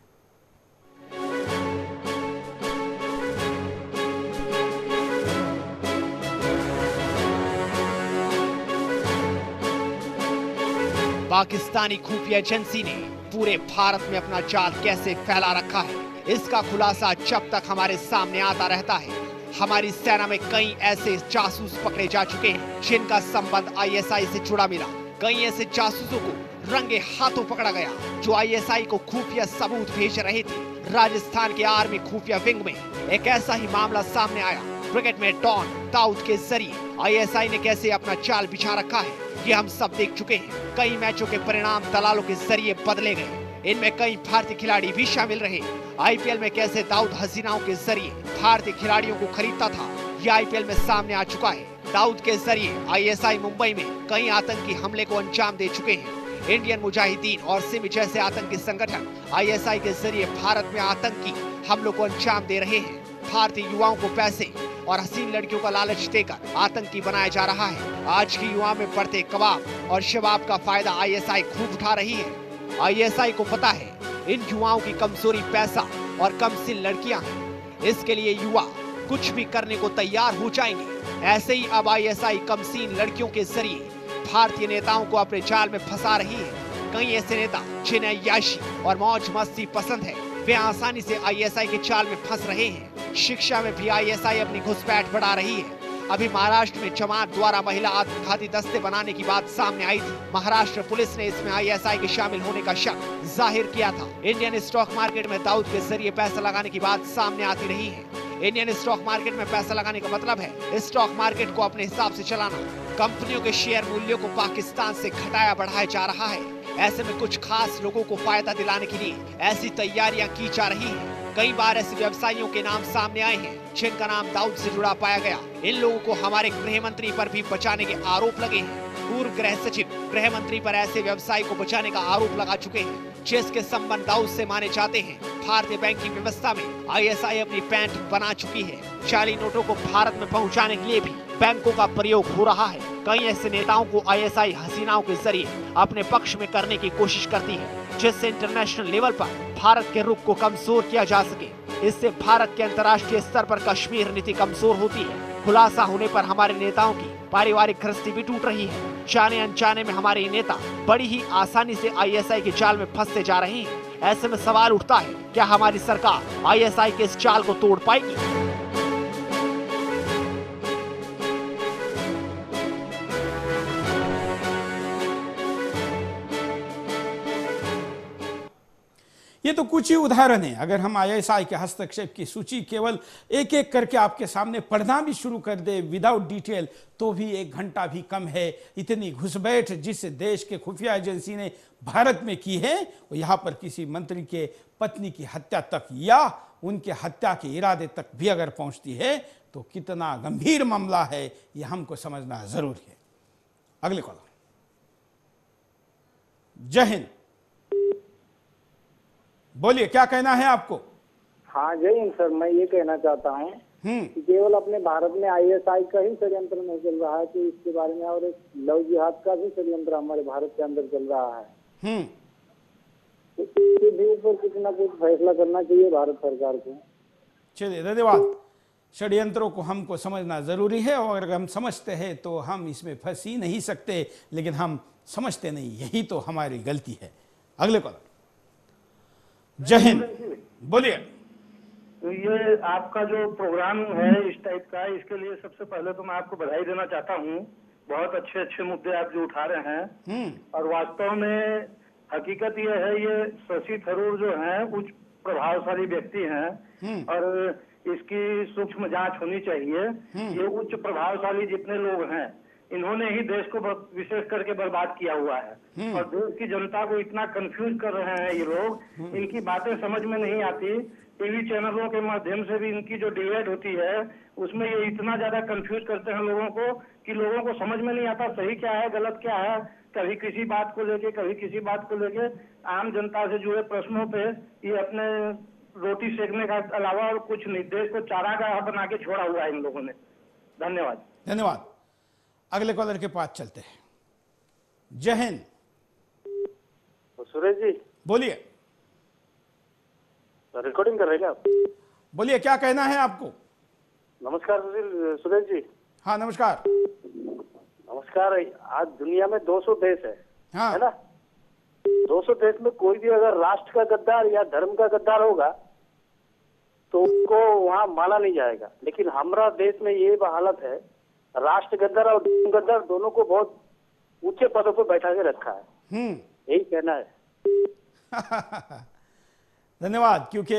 पाकिस्तानी खुफिया एजेंसी ने पूरे भारत में अपना जाल कैसे फैला रखा है, इसका खुलासा जब तक हमारे सामने आता रहता है। हमारी सेना में कई ऐसे जासूस पकड़े जा चुके हैं जिनका संबंध आईएसआई से जुड़ा मिला। कई ऐसे जासूसों को रंगे हाथों पकड़ा गया जो आईएसआई को खुफिया सबूत भेज रहे थे। राजस्थान के आर्मी खुफिया विंग में एक ऐसा ही मामला सामने आया। क्रिकेट में डॉन दाऊद के जरिए आईएसआई ने कैसे अपना जाल बिछा रखा है, ये हम सब देख चुके हैं। कई मैचों के परिणाम दलालों के जरिए बदले गए, इनमें कई भारतीय खिलाड़ी भी शामिल रहे। आईपीएल में कैसे दाऊद हसीनाओं के जरिए भारतीय खिलाड़ियों को खरीदता था, यह आईपीएल में सामने आ चुका है। दाऊद के जरिए आईएसआई मुंबई में कई आतंकी हमले को अंजाम दे चुके हैं। इंडियन मुजाहिदीन और सिम जैसे आतंकी संगठन आईएसआई के जरिए भारत में आतंकी हमलों को अंजाम दे रहे हैं। भारतीय युवाओं को पैसे और हसीन लड़कियों का लालच देकर आतंकी बनाया जा रहा है। आज की युवा में बढ़ते कबाब और शबाब का फायदा आईएसआई खूब उठा रही है। आईएसआई को पता है इन युवाओं की कमजोरी पैसा और कमसीन लड़कियां हैं। इसके लिए युवा कुछ भी करने को तैयार हो जाएंगे। ऐसे ही अब आईएसआई कमसीन लड़कियों के जरिए भारतीय नेताओं को अपने जाल में फंसा रही है। कई ऐसे नेता जिन्हें अय्याशी और मौज मस्ती पसंद है, वे आसानी से आईएसआई के जाल में फंस रहे हैं। शिक्षा में भी आईएसआई अपनी घुसपैठ बढ़ा रही है। अभी महाराष्ट्र में जमात द्वारा महिला आत्मघाती दस्ते बनाने की बात सामने आई थी। महाराष्ट्र पुलिस ने इसमें आईएसआई के शामिल होने का शक जाहिर किया था। इंडियन स्टॉक मार्केट में दाऊद के जरिए पैसा लगाने की बात सामने आती रही है। इंडियन स्टॉक मार्केट में पैसा लगाने का मतलब है स्टॉक मार्केट को अपने हिसाब से चलाना। कंपनियों के शेयर मूल्यों को पाकिस्तान से घटाया बढ़ाया जा रहा है। ऐसे में कुछ खास लोगों को फायदा दिलाने के लिए ऐसी तैयारियां की जा रही हैं। कई बार ऐसे व्यवसायियों के नाम सामने आए हैं जिनका नाम दाऊद से जुड़ा पाया गया। इन लोगों को हमारे गृह मंत्री पर भी बचाने के आरोप लगे हैं। पूर्व गृह सचिव गृह मंत्री पर ऐसे व्यवसायी को बचाने का आरोप लगा चुके हैं जिसके संबंध दाऊद से माने जाते हैं। भारतीय बैंकिंग व्यवस्था में ISI अपनी पैंट बना चुकी है। जाली नोटों को भारत में पहुंचाने के लिए भी बैंकों का प्रयोग हो रहा है। कई ऐसे नेताओं को ISI हसीनाओं के जरिए अपने पक्ष में करने की कोशिश करती है जिससे इंटरनेशनल लेवल पर भारत के रुख को कमजोर किया जा सके। इससे भारत के अंतर्राष्ट्रीय स्तर पर कश्मीर नीति कमजोर होती है। खुलासा होने पर हमारे नेताओं की पारिवारिक गृहस्थी भी टूट रही है। जाने अनजाने में हमारे नेता बड़ी ही आसानी से ISI के जाल में फंसते जा रहे हैं। ऐसे में सवाल उठता है, क्या हमारी सरकार ISI के इस जाल को तोड़ पाएगी? ये तो कुछ ही उदाहरण है। अगर हम ISI के हस्तक्षेप की सूची केवल एक एक करके आपके सामने पढ़ना भी शुरू कर दे विदाउट डिटेल तो भी 1 घंटा भी कम है। इतनी घुसपैठ जिस देश के खुफिया एजेंसी ने भारत में की है वो यहाँ पर किसी मंत्री के पत्नी की हत्या तक या उनके हत्या के इरादे तक भी अगर पहुंचती है तो कितना गंभीर मामला है ये हमको समझना जरूरी है। अगले कॉलर। जय हिंद, बोलिए क्या कहना है आपको? हाँ जय हिंद सर, मैं ये कहना चाहता हूँ कि केवल अपने भारत में ISI का ही षड्यंत्र नहीं चल रहा है कि इसके बारे में और एक लव जिहाद का भी षड्यंत्र हमारे भारत के अंदर चल रहा है। तो इसके भी ऊपर कुछ ना कुछ फैसला करना चाहिए भारत सरकार को। चलिए धन्यवाद। षड्यंत्रों को हमको समझना जरूरी है और अगर हम समझते हैं तो हम इसमें फंस ही नहीं सकते, लेकिन हम समझते नहीं, यही तो हमारी गलती है। अगले कॉलर। जय हिंद, बोलिए। तो ये आपका जो प्रोग्राम है इस टाइप का, इसके लिए सबसे पहले तो मैं आपको बधाई देना चाहता हूँ। बहुत अच्छे अच्छे मुद्दे आप जो उठा रहे हैं और वास्तव में हकीकत ये है, ये शशि थरूर जो हैं उच्च प्रभावशाली व्यक्ति हैं और इसकी सूक्ष्म जांच होनी चाहिए। ये उच्च प्रभावशाली जितने लोग हैं इन्होंने ही देश को विशेष करके बर्बाद किया हुआ है और देश की जनता को इतना कंफ्यूज कर रहे हैं ये लोग। इनकी बातें समझ में नहीं आती। टीवी चैनलों के माध्यम से भी इनकी जो डिबेट होती है उसमें ये इतना ज्यादा कंफ्यूज करते हैं लोगों को कि लोगों को समझ में नहीं आता सही क्या है गलत क्या है। कभी किसी बात को लेके कभी किसी बात को लेके आम जनता से जुड़े प्रश्नों पे ये अपने रोटी सेकने का अलावा और कुछ नहीं, देश को चारागाह बना के छोड़ा हुआ है इन लोगों ने। धन्यवाद। धन्यवाद। अगले कॉलर के पास चलते हैं। जय हिंद। सुरेश जी बोलिए। रिकॉर्डिंग कर रहे हैं क्या आप? बोलिए क्या कहना है आपको? नमस्कार सुरेश जी। हाँ नमस्कार। नमस्कार। आज दुनिया में 200 देश हाँ। है ना? 200 देश में कोई भी अगर राष्ट्र का गद्दार या धर्म का गद्दार होगा तो उसको वहाँ माना नहीं जाएगा, लेकिन हमारा देश में ये हालत है, राष्ट्र गद्दार और धर्म गद्दार दोनों को बहुत ऊंचे पदों पर बैठा के रखा है। यही कहना है। धन्यवाद। क्योंकि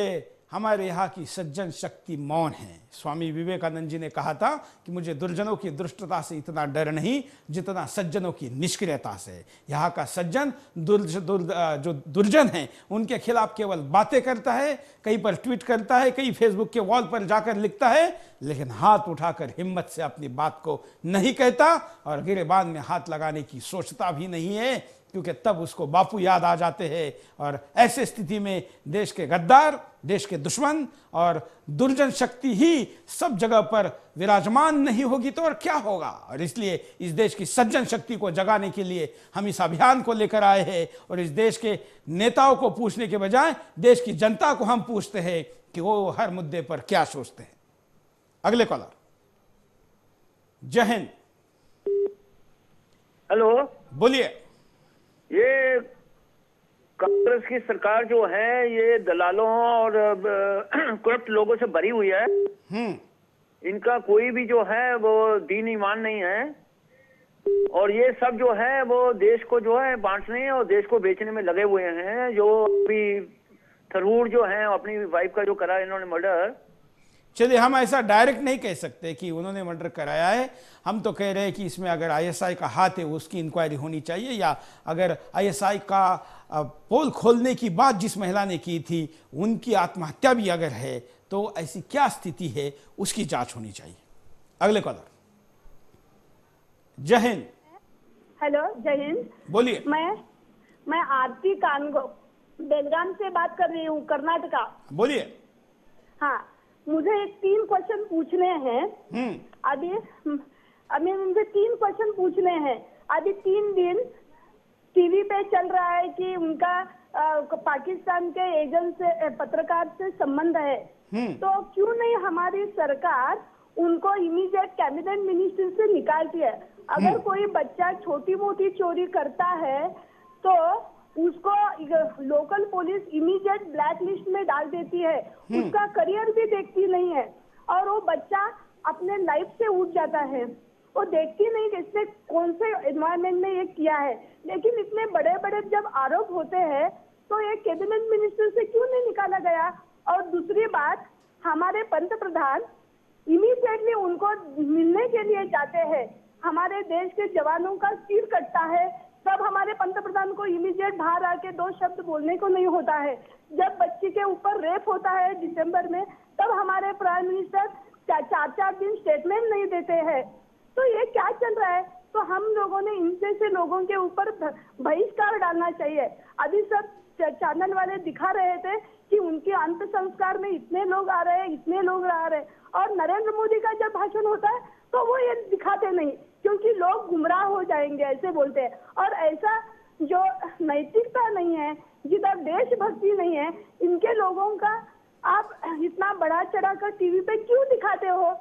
हमारे यहाँ की सज्जन शक्ति मौन है। स्वामी विवेकानंद जी ने कहा था कि मुझे दुर्जनों की दुष्टता से इतना डर नहीं जितना सज्जनों की निष्क्रियता से। यहाँ का सज्जन जो दुर्जन है उनके खिलाफ केवल बातें करता है, कहीं पर ट्वीट करता है, कहीं फेसबुक के वॉल पर जाकर लिखता है, लेकिन हाथ उठाकर हिम्मत से अपनी बात को नहीं कहता और गिरेबान में हाथ लगाने की सोचता भी नहीं है, क्योंकि तब उसको बापू याद आ जाते हैं। और ऐसे स्थिति में देश के गद्दार, देश के दुश्मन और दुर्जन शक्ति ही सब जगह पर विराजमान नहीं होगी तो और क्या होगा। और इसलिए इस देश की सज्जन शक्ति को जगाने के लिए हम इस अभियान को लेकर आए हैं और इस देश के नेताओं को पूछने के बजाय देश की जनता को हम पूछते हैं कि वो हर मुद्दे पर क्या सोचते हैं। अगले कॉलर। जय हिंद। हेलो, बोलिए। ये कांग्रेस की सरकार जो है ये दलालों और करप्ट लोगों से भरी हुई है। इनका कोई भी जो है वो दीन ईमान नहीं है और ये सब जो है वो देश को जो है बांटने और देश को बेचने में लगे हुए हैं। जो अभी थरूर जो है अपनी वाइफ का जो करा इन्होंने मर्डर, चलिए, हम ऐसा डायरेक्ट नहीं कह सकते कि उन्होंने मर्डर कराया है। हम तो कह रहे हैं कि इसमें अगर आईएसआई का हाथ है उसकी इंक्वायरी होनी चाहिए, या अगर आईएसआई का पोल खोलने की बात जिस महिला ने की थी उनकी आत्महत्या भी अगर है तो ऐसी क्या स्थिति है उसकी जांच होनी चाहिए। अगले कॉलर। जय हिंद। हेलो, जय हिंद। बोलिए। मैं आरती कानगो बेलगाम से बात कर रही हूँ, कर्नाटका। बोलिए। हाँ, मुझे 3 क्वेश्चन पूछने हैं। अभी मुझे 3 क्वेश्चन पूछने हैं। अभी 3 दिन टीवी पे चल रहा है कि उनका पाकिस्तान के एजेंट से, पत्रकार से संबंध है। तो क्यों नहीं हमारी सरकार उनको इमीडिएट कैबिनेट मिनिस्टर से निकालती है? अगर कोई बच्चा छोटी मोटी चोरी करता है तो उसको local police immediate black list में डाल देती है, उसका करियर भी देखती नहीं है और वो बच्चा अपने लाइफ से उठ जाता है। वो देखती नहीं कि इसने कौन से एनवायरमेंट में ये किया है। लेकिन इतने बड़े बड़े जब आरोप होते हैं तो ये कैबिनेट मिनिस्टर से क्यों नहीं निकाला गया? और दूसरी बात, हमारे पंत प्रधान इमीडिएटली उनको मिलने के लिए जाते हैं, हमारे देश के जवानों का सिर कटता है, तब हमारे पंत प्रधान को इमीडिएट बाहर आके 2 शब्द बोलने को नहीं होता है। जब बच्ची के ऊपर रेप होता है दिसंबर में, तब हमारे प्राइम मिनिस्टर 4 दिन स्टेटमेंट नहीं देते हैं। तो ये क्या चल रहा है? तो हम लोगों ने इनसे से लोगों के ऊपर बहिष्कार डालना चाहिए। अभी सब चैनल वाले दिखा रहे थे कि उनके अंत संस्कार में इतने लोग आ रहे हैं, इतने लोग आ रहे हैं, और नरेंद्र मोदी का जब भाषण होता है तो वो ये दिखाते नहीं, क्योंकि लोग गुमराह हो जाएंगे ऐसे बोलते हैं। और ऐसा जो नैतिकता नहीं है, जिधर देशभक्ति नहीं है, इनके लोगों का आप इतना बड़ा चढ़ा कर टीवी पे क्यों दिखाते हो?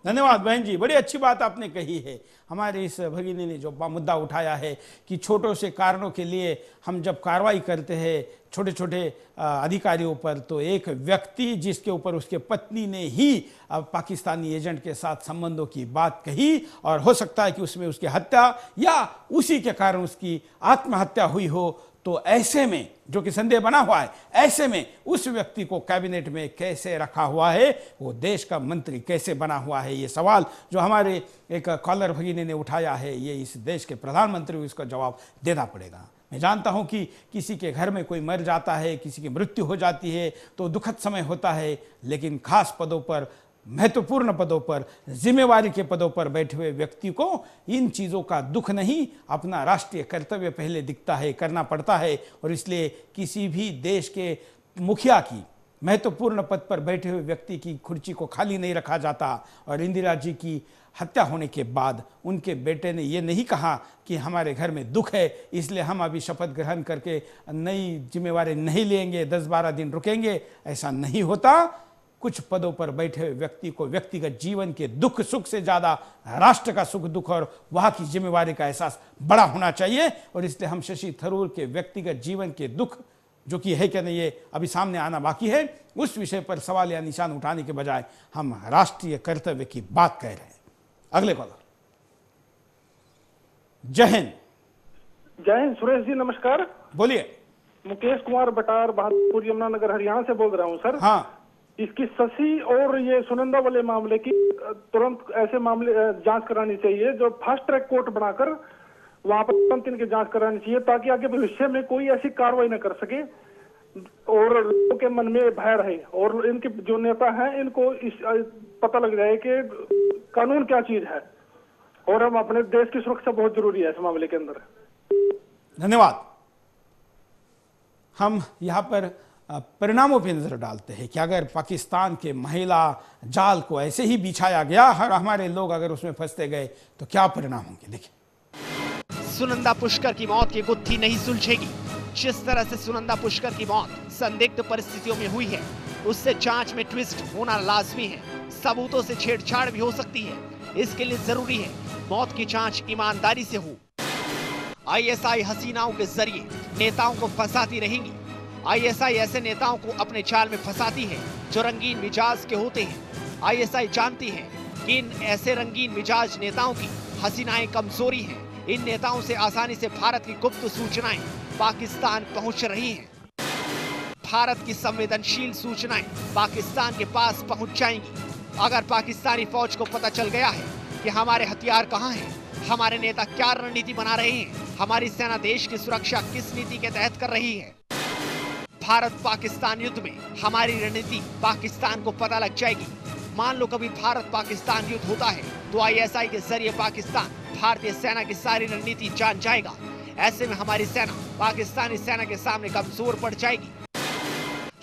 धन्यवाद बहन जी, बड़ी अच्छी बात आपने कही है। हमारे इस भगिनी ने जो मुद्दा उठाया है कि छोटों से कारणों के लिए हम जब कार्रवाई करते हैं छोटे छोटे अधिकारियों पर, तो एक व्यक्ति जिसके ऊपर उसके पत्नी ने ही पाकिस्तानी एजेंट के साथ संबंधों की बात कही, और हो सकता है कि उसमें उसकी हत्या या उसी के कारण उसकी आत्महत्या हुई हो, तो ऐसे में जो कि संदेह बना हुआ है, ऐसे में उस व्यक्ति को कैबिनेट में कैसे रखा हुआ है, वो देश का मंत्री कैसे बना हुआ है, ये सवाल जो हमारे एक कॉलर भगिनी ने उठाया है, ये इस देश के प्रधानमंत्री को इसका जवाब देना पड़ेगा। मैं जानता हूं कि किसी के घर में कोई मर जाता है, किसी की मृत्यु हो जाती है तो दुखद समय होता है, लेकिन खास पदों पर, महत्वपूर्ण पदों पर, जिम्मेवारी के पदों पर बैठे हुए व्यक्ति को इन चीज़ों का दुख नहीं, अपना राष्ट्रीय कर्तव्य पहले दिखता है, करना पड़ता है। और इसलिए किसी भी देश के मुखिया की महत्वपूर्ण पद पर बैठे हुए व्यक्ति की कुर्सी को खाली नहीं रखा जाता। और इंदिरा जी की हत्या होने के बाद उनके बेटे ने ये नहीं कहा कि हमारे घर में दुख है इसलिए हम अभी शपथ ग्रहण करके नई जिम्मेवारी नहीं लेंगे, 10-12 दिन रुकेंगे। ऐसा नहीं होता। कुछ पदों पर बैठे हुए व्यक्ति को व्यक्तिगत जीवन के दुख सुख से ज्यादा राष्ट्र का सुख दुख और वहां की जिम्मेवारी का एहसास बड़ा होना चाहिए। और इसलिए हम शशि थरूर के व्यक्तिगत जीवन के दुख, जो कि है क्या नहीं ये अभी सामने आना बाकी है, उस विषय पर सवाल या निशान उठाने के बजाय हम राष्ट्रीय कर्तव्य की बात कह रहे हैं। अगले कॉलर। जय हिंद। जय हिंद सुरेश जी, नमस्कार। बोलिए। मुकेश कुमार बटार, बहादुरपुर, यमुनानगर, हरियाणा से बोल रहा हूँ सर। हाँ। इसकी शशि और ये सुनंदा वाले मामले की तुरंत ऐसे मामले जांच करानी चाहिए, जो फास्ट ट्रैक कोर्ट बनाकर वहां पर तुरंत इनकी जांच करानी चाहिए, ताकि आगे भविष्य में कोई ऐसी कार्रवाई न कर सके और लोगों के मन में भय रहे। और इनके जो नेता हैं इनको पता लग जाए कि कानून क्या चीज है, और हम अपने देश की सुरक्षा बहुत जरूरी है इस मामले के अंदर। धन्यवाद। हम यहाँ पर परिणामों पर नजर डालते हैं कि अगर पाकिस्तान के महिला जाल को ऐसे ही बिछाया गया और हमारे लोग अगर उसमें फंसते गए तो क्या परिणाम होंगे। देखिए, सुनंदा पुष्कर की मौत की गुत्थी नहीं सुलझेगी। जिस तरह से सुनंदा पुष्कर की मौत संदिग्ध परिस्थितियों में हुई है, उससे जांच में ट्विस्ट होना लाजमी है। सबूतों से छेड़छाड़ भी हो सकती है। इसके लिए जरूरी है मौत की जांच ईमानदारी से हो। आईएसआई हसीनाओं के जरिए नेताओं को फंसाती रहेंगी। आईएसआई ऐसे नेताओं को अपने जाल में फंसाती है जो रंगीन मिजाज के होते हैं। आईएसआई जानती है कि इन ऐसे रंगीन मिजाज नेताओं की हसीनाएं कमजोरी हैं। इन नेताओं से आसानी से भारत की गुप्त सूचनाएं पाकिस्तान पहुंच रही हैं। भारत की संवेदनशील सूचनाएं पाकिस्तान के पास पहुंच जाएंगी। अगर पाकिस्तानी फौज को पता चल गया है कि हमारे हथियार कहां हैं, हमारे नेता क्या रणनीति बना रहे हैं, हमारी सेना देश की सुरक्षा किस नीति के तहत कर रही है, भारत पाकिस्तान युद्ध में हमारी रणनीति पाकिस्तान को पता लग जाएगी। मान लो कभी भारत पाकिस्तान युद्ध होता है तो आईएसआई के जरिए पाकिस्तान भारतीय सेना की सारी रणनीति जान जाएगा। ऐसे में हमारी सेना पाकिस्तानी सेना के सामने कमजोर पड़ जाएगी।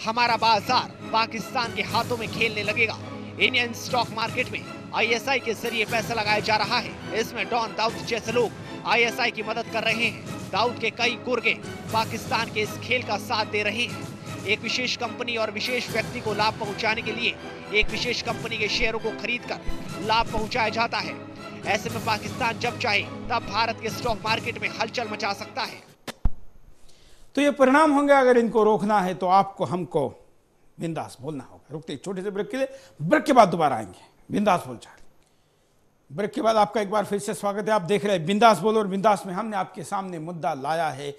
हमारा बाजार पाकिस्तान के हाथों में खेलने लगेगा। इंडियन स्टॉक मार्केट में आईएसआई के जरिए पैसा लगाया जा रहा है। इसमें डॉन दाऊद जैसे लोग आईएसआई की मदद कर रहे हैं। दाऊद के कई गुर्गे पाकिस्तान के इस खेल का साथ दे रहे हैं। एक विशेष कंपनी और विशेष व्यक्ति को लाभ पहुंचाने के लिए एक विशेष कंपनी के शेयरों को खरीदकर लाभ पहुंचाया जाता है। ऐसे में पाकिस्तान जब चाहे तब भारत के स्टॉक मार्केट में हलचल मचा सकता है। तो ये परिणाम होंगे। अगर इनको रोकना है तो आपको हमको बिंदास बोलना होगा। रुकते एक छोटे से ब्रेक के लिए, ब्रेक के बाद दोबारा आएंगे। बिंदास बोल चाहे। ब्रेक के बाद आपका एक बार फिर से स्वागत है। आप देख रहे हैं बिंदास बोलो, और बिंदास में हमने आपके सामने मुद्दा लाया है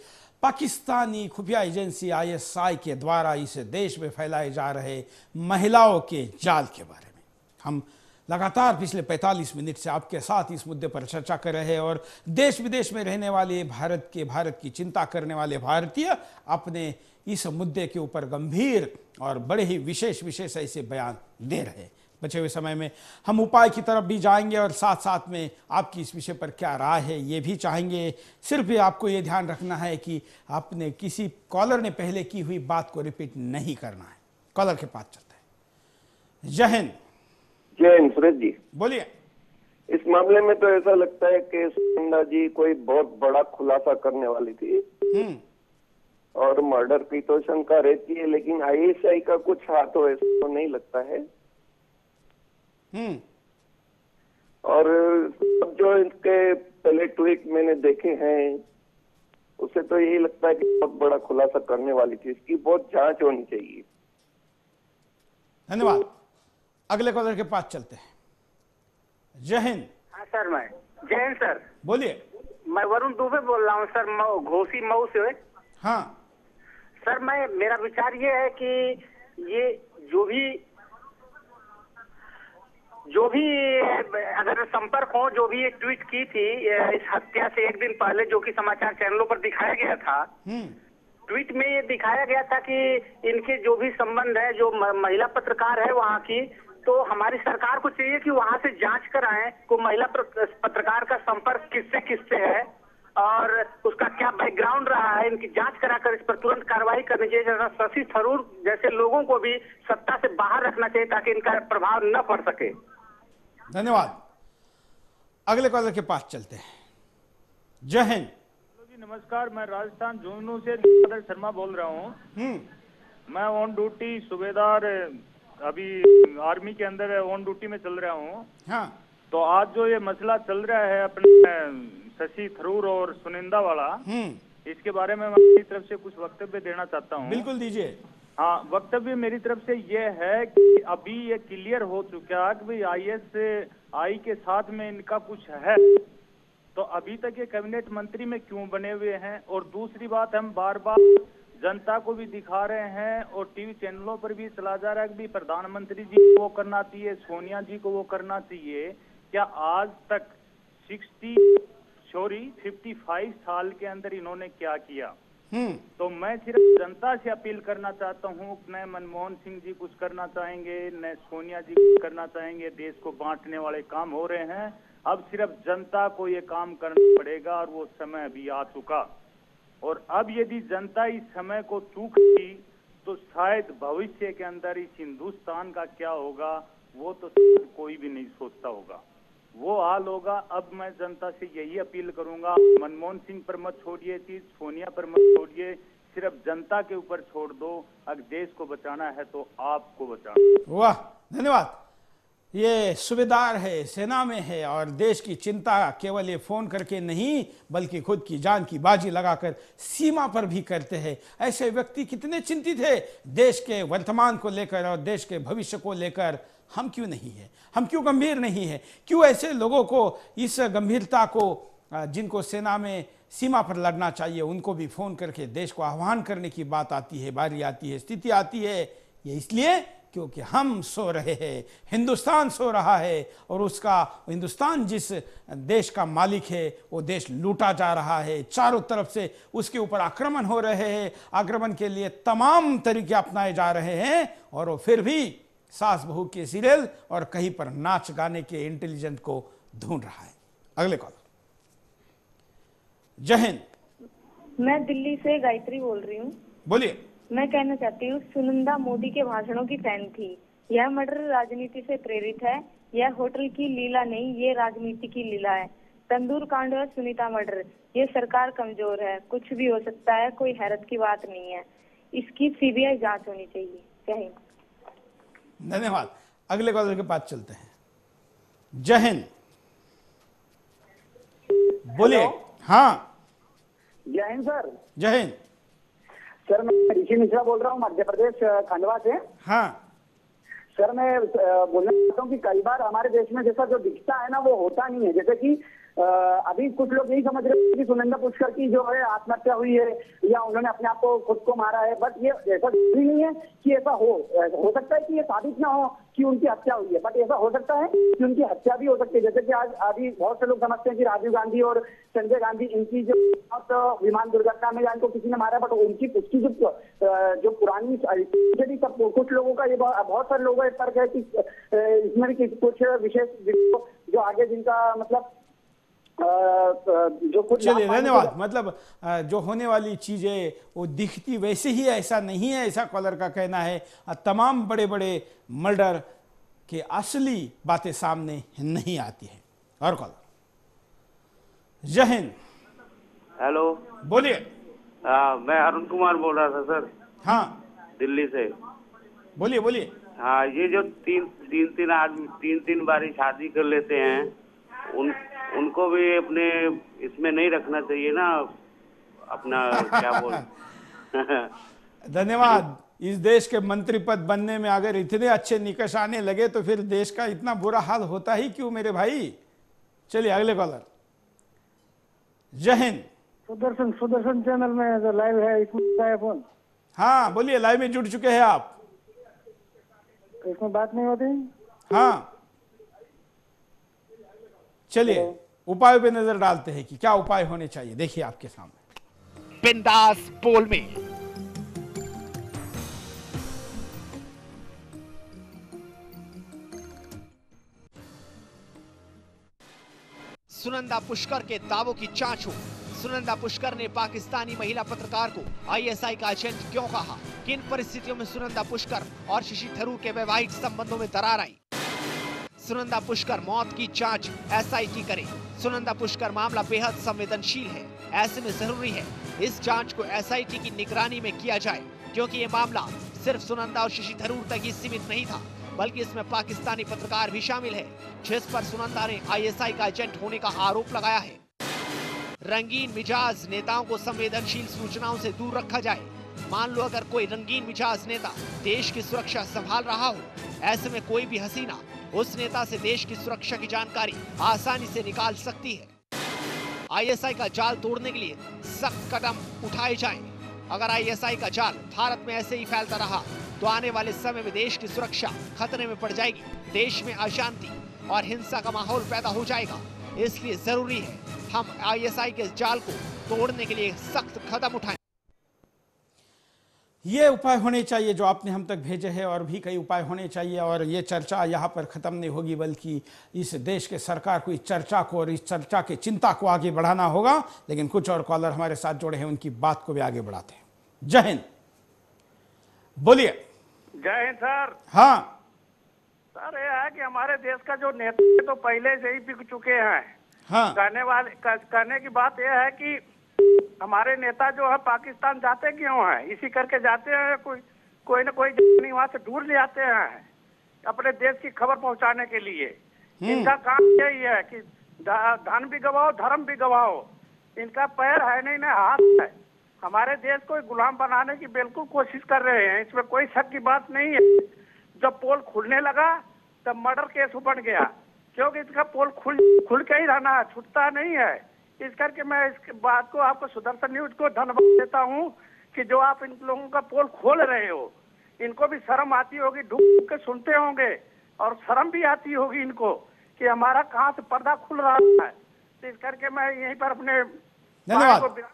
पाकिस्तानी खुफिया एजेंसी आईएसआई के द्वारा इस देश में फैलाए जा रहे महिलाओं के जाल के बारे में। हम लगातार पिछले 45 मिनट से आपके साथ इस मुद्दे पर चर्चा कर रहे हैं, और देश विदेश में रहने वाले भारत की चिंता करने वाले भारतीय अपने इस मुद्दे के ऊपर गंभीर और बड़े ही विशेष ऐसे बयान दे रहे हैं। बचे हुए समय में हम उपाय की तरफ भी जाएंगे और साथ साथ में आपकी इस विषय पर क्या राय है ये भी चाहेंगे। सिर्फ आपको ये ध्यान रखना है कि आपने किसी कॉलर ने पहले की हुई बात को रिपीट नहीं करना है। कॉलर के पास चलते हैं। जय हिंद। जय हिंद सुरेश जी, बोलिए। इस मामले में तो ऐसा लगता है कि सुनंदा जी कोई बहुत बड़ा खुलासा करने वाली थी और मर्डर की तो शंका रहती है, लेकिन आईएसआई का कुछ हाथ हो ऐसा तो नहीं लगता है। और अब जो इनके पहले ट्वीट मैंने देखे हैं उससे तो यही लगता है कि बहुत बड़ा खुलासा करने वाली थी। इसकी बहुत जांच होनी चाहिए। धन्यवाद। अगले कॉलर के पास चलते हैं। जय हिंद। हाँ सर, मैं जय हिंद सर। बोलिए। मैं वरुण दुबे बोल रहा हूँ सर, घोसी मऊ से। हाँ सर, मेरा विचार ये है कि ये जो भी अगर संपर्क हो, जो भी एक ट्वीट की थी इस हत्या से एक दिन पहले, जो कि समाचार चैनलों पर दिखाया गया था, ट्वीट में ये दिखाया गया था कि इनके जो भी संबंध है, जो महिला पत्रकार है वहाँ की, तो हमारी सरकार को चाहिए कि वहाँ से जांच कराएं को महिला पत्रकार का संपर्क किससे है और उसका क्या बैकग्राउंड रहा है। इनकी जांच कराकर इस पर तुरंत कार्रवाई करनी चाहिए। जैसा शशि थरूर जैसे लोगों को भी सत्ता से बाहर रखना चाहिए ताकि इनका प्रभाव न पड़ सके। धन्यवाद। अगले कॉलर के पास चलते हैं। जय हिंद। जी नमस्कार, मैं राजस्थान झुंझुनू से गंगाधर शर्मा बोल रहा हूँ। मैं ऑन ड्यूटी सूबेदार, अभी आर्मी के अंदर ऑन ड्यूटी में चल रहा हूँ। हाँ। तो आज जो ये मसला चल रहा है अपने शशि थरूर और सुनिंदा वाला, इसके बारे में मैं अपनी तरफ से कुछ वक्तव्य देना चाहता हूँ। बिल्कुल दीजिए। हाँ, वक्तव्य मेरी तरफ से ये है कि अभी ये क्लियर हो चुका है कि भाई आईएसआई के साथ में इनका कुछ है, तो अभी तक ये कैबिनेट मंत्री में क्यों बने हुए हैं। और दूसरी बात, हम बार बार जनता को भी दिखा रहे हैं और टीवी चैनलों पर भी चला जा रहा है कि प्रधानमंत्री जी को वो करना चाहिए, सोनिया जी को वो करना चाहिए। क्या आज तक 55 साल के अंदर इन्होंने क्या किया? तो मैं सिर्फ जनता से अपील करना चाहता हूँ, न मनमोहन सिंह जी कुछ करना चाहेंगे, न सोनिया जी कुछ करना चाहेंगे। देश को बांटने वाले काम हो रहे हैं, अब सिर्फ जनता को ये काम करना पड़ेगा और वो समय अभी आ चुका। और अब यदि जनता इस समय को चूक गई तो शायद भविष्य के अंदर इस हिंदुस्तान का क्या होगा वो तो कोई भी नहीं सोचता होगा, वो हाल होगा। अब मैं जनता से यही अपील करूंगा, मनमोहन सिंह पर मत छोड़िए चीज, सोनिया पर मत छोड़िए, सिर्फ जनता के ऊपर छोड़ दो। अगर देश को बचाना है तो आपको बचाना। वाह, धन्यवाद। ये सूबेदार है, सेना में है और देश की चिंता केवल ये फोन करके नहीं बल्कि खुद की जान की बाजी लगाकर सीमा पर भी करते हैं। ऐसे व्यक्ति कितने चिंतित है देश के वर्तमान को लेकर और देश के भविष्य को लेकर। हम क्यों नहीं है, हम क्यों गंभीर नहीं है, क्यों ऐसे लोगों को इस गंभीरता को, जिनको सेना में सीमा पर लड़ना चाहिए उनको भी फोन करके देश को आह्वान करने की बात आती है, बारी आती है, स्थिति आती है। ये इसलिए क्योंकि हम सो रहे हैं, हिंदुस्तान सो रहा है और उसका हिंदुस्तान जिस देश का मालिक है वो देश लूटा जा रहा है। चारों तरफ से उसके ऊपर आक्रमण हो रहे हैं, आक्रमण के लिए तमाम तरीके अपनाए जा रहे हैं और वो फिर भी सास बहू के सीरियल और कहीं पर नाच गाने के इंटेलिजेंट को ढूंढ रहा है। अगले कॉल। जय हिंद। मैं दिल्ली से गायत्री बोल रही हूँ। बोलिए। मैं कहना चाहती हूँ, सुनंदा मोदी के भाषणों की फैन थी। यह मर्डर राजनीति से प्रेरित है। यह होटल की लीला नहीं, ये राजनीति की लीला है। तंदूर कांड और सुनीता मर्डर, ये सरकार कमजोर है, कुछ भी हो सकता है, कोई हैरत की बात नहीं है। इसकी सीबीआई जांच होनी चाहिए। जय हिंद। धन्यवाद। अगले कॉलर के पास चलते हैं। जय हिंद। बोलिए। हाँ जय हिंद सर। जय हिंद सर, मैं ऋषि मिश्रा बोल रहा हूँ मध्य प्रदेश खंडवा से। हाँ सर, मैं बोलना चाहता हूँ कि कई बार हमारे देश में जैसा जो दिखता है ना वो होता नहीं है। जैसे कि अभी कुछ लोग यही समझ रहे हैं कि सुनंदा पुष्कर की जो है आत्महत्या हुई है या उन्होंने अपने आप को खुद को मारा है, बट ये ऐसा जरूरी नहीं है कि ऐसा हो सकता है कि ये साबित ना हो कि उनकी हत्या हुई है, बट ऐसा हो सकता है कि उनकी हत्या भी हो सकती है। जैसे कि आज अभी बहुत से लोग समझते हैं कि राजीव गांधी और संजय गांधी इनकी जो विमान दुर्घटना में इनको किसी ने मारा, बट उसकी जो पुरानी सब कुछ लोगों का ये बहुत सारे लोगों का तर्क है कि इसमें भी कुछ विशेष जो आगे जिनका मतलब जो कुछ। चलिए धन्यवाद। मतलब जो होने वाली चीजें वो दिखती वैसे ही ऐसा नहीं है, ऐसा कॉलर का कहना है। तमाम बड़े बड़े मर्डर के असली बातें सामने नहीं आती है। और कॉलर। जय हिंद। हेलो, बोलिए। मैं अरुण कुमार बोल रहा था सर। हाँ दिल्ली से। बोलिए बोलिए। हाँ, ये जो तीन आदमी तीन बारी शादी कर लेते हैं, उनको भी अपने इसमें नहीं रखना चाहिए ना, अपना क्या बोल। धन्यवाद। इस देश के मंत्री पद बनने में अगर इतने अच्छे निकष आने लगे तो फिर देश का इतना बुरा हाल होता ही क्यों मेरे भाई। चलिए अगले कॉलर। जय हिंद। सुदर्शन चैनल में जो लाइव है इसमें फोन। हाँ बोलिए, लाइव में जुड़ चुके हैं आप। तो इसमें बात नहीं होती। हाँ चलिए उपाय पे नजर डालते हैं कि क्या उपाय होने चाहिए। देखिए आपके सामने। बिंदास बोल में सुनंदा पुष्कर के दावों की जांच हो। सुनंदा पुष्कर ने पाकिस्तानी महिला पत्रकार को आईएसआई का एजेंट क्यों कहा? किन परिस्थितियों में सुनंदा पुष्कर और शशि थरूर के वैवाहिक संबंधों में दरार आई? सुनंदा पुष्कर मौत की जांच एसआईटी करे। सुनंदा पुष्कर मामला बेहद संवेदनशील है, ऐसे में जरूरी है इस जांच को एसआईटी की निगरानी में किया जाए, क्योंकि ये मामला सिर्फ सुनंदा और शशि थरूर तक ही सीमित नहीं था, बल्कि इसमें पाकिस्तानी पत्रकार भी शामिल है, जिस पर सुनंदा ने आईएसआई का एजेंट होने का आरोप लगाया है। रंगीन मिजाज नेताओं को संवेदनशील सूचनाओं से दूर रखा जाए। मान लो अगर कोई रंगीन मिजाज नेता देश की सुरक्षा संभाल रहा हो, ऐसे में कोई भी हसीना उस नेता से देश की सुरक्षा की जानकारी आसानी से निकाल सकती है। आईएसआई का जाल तोड़ने के लिए सख्त कदम उठाए जाएं। अगर आईएसआई का जाल भारत में ऐसे ही फैलता रहा तो आने वाले समय में देश की सुरक्षा खतरे में पड़ जाएगी, देश में अशांति और हिंसा का माहौल पैदा हो जाएगा। इसलिए जरूरी है हम आईएसआई के जाल को तोड़ने के लिए सख्त कदम उठाएं। ये उपाय होने चाहिए जो आपने हम तक भेजे हैं, और भी कई उपाय होने चाहिए। और ये चर्चा यहाँ पर ख़त्म नहीं होगी, बल्कि इस देश के सरकार को इस चर्चा को और इस चर्चा की चिंता को आगे बढ़ाना होगा। लेकिन कुछ और कॉलर हमारे साथ जुड़े हैं, उनकी बात को भी आगे बढ़ाते हैं। जय हिंद। बोलिए। जय हिंद सर। हाँ सर, ये है कि हमारे देश का जो नेता तो पहले से ही बिक चुके हैं। हाँ। कहने की बात यह है कि हमारे नेता जो है पाकिस्तान जाते क्यों हैं? इसी करके जाते हैं, कोई न कोई नहीं वहां से ढूंढ ले आते हैं अपने देश की खबर पहुंचाने के लिए। इनका काम यही है कि धन भी गवाओ, धर्म भी गवाओ। इनका पैर है नहीं ना हाथ है। हमारे देश को गुलाम बनाने की बिल्कुल कोशिश कर रहे हैं, इसमें कोई शक की बात नहीं है। जब पोल खुलने लगा तब मर्डर केस बन गया, क्योंकि इसका पोल खुल के ही रहना है, छूटता नहीं है। इस करके मैं इस बात को आपको सुदर्शन न्यूज को धन्यवाद देता हूँ कि जो आप इन लोगों का पोल खोल रहे हो। इनको भी शर्म आती होगी, ढूंढ के सुनते होंगे और शर्म भी आती होगी इनको कि हमारा कहाँ से पर्दा खुल रहा है। तो इस करके मैं यहीं पर अपने धन्यवाद।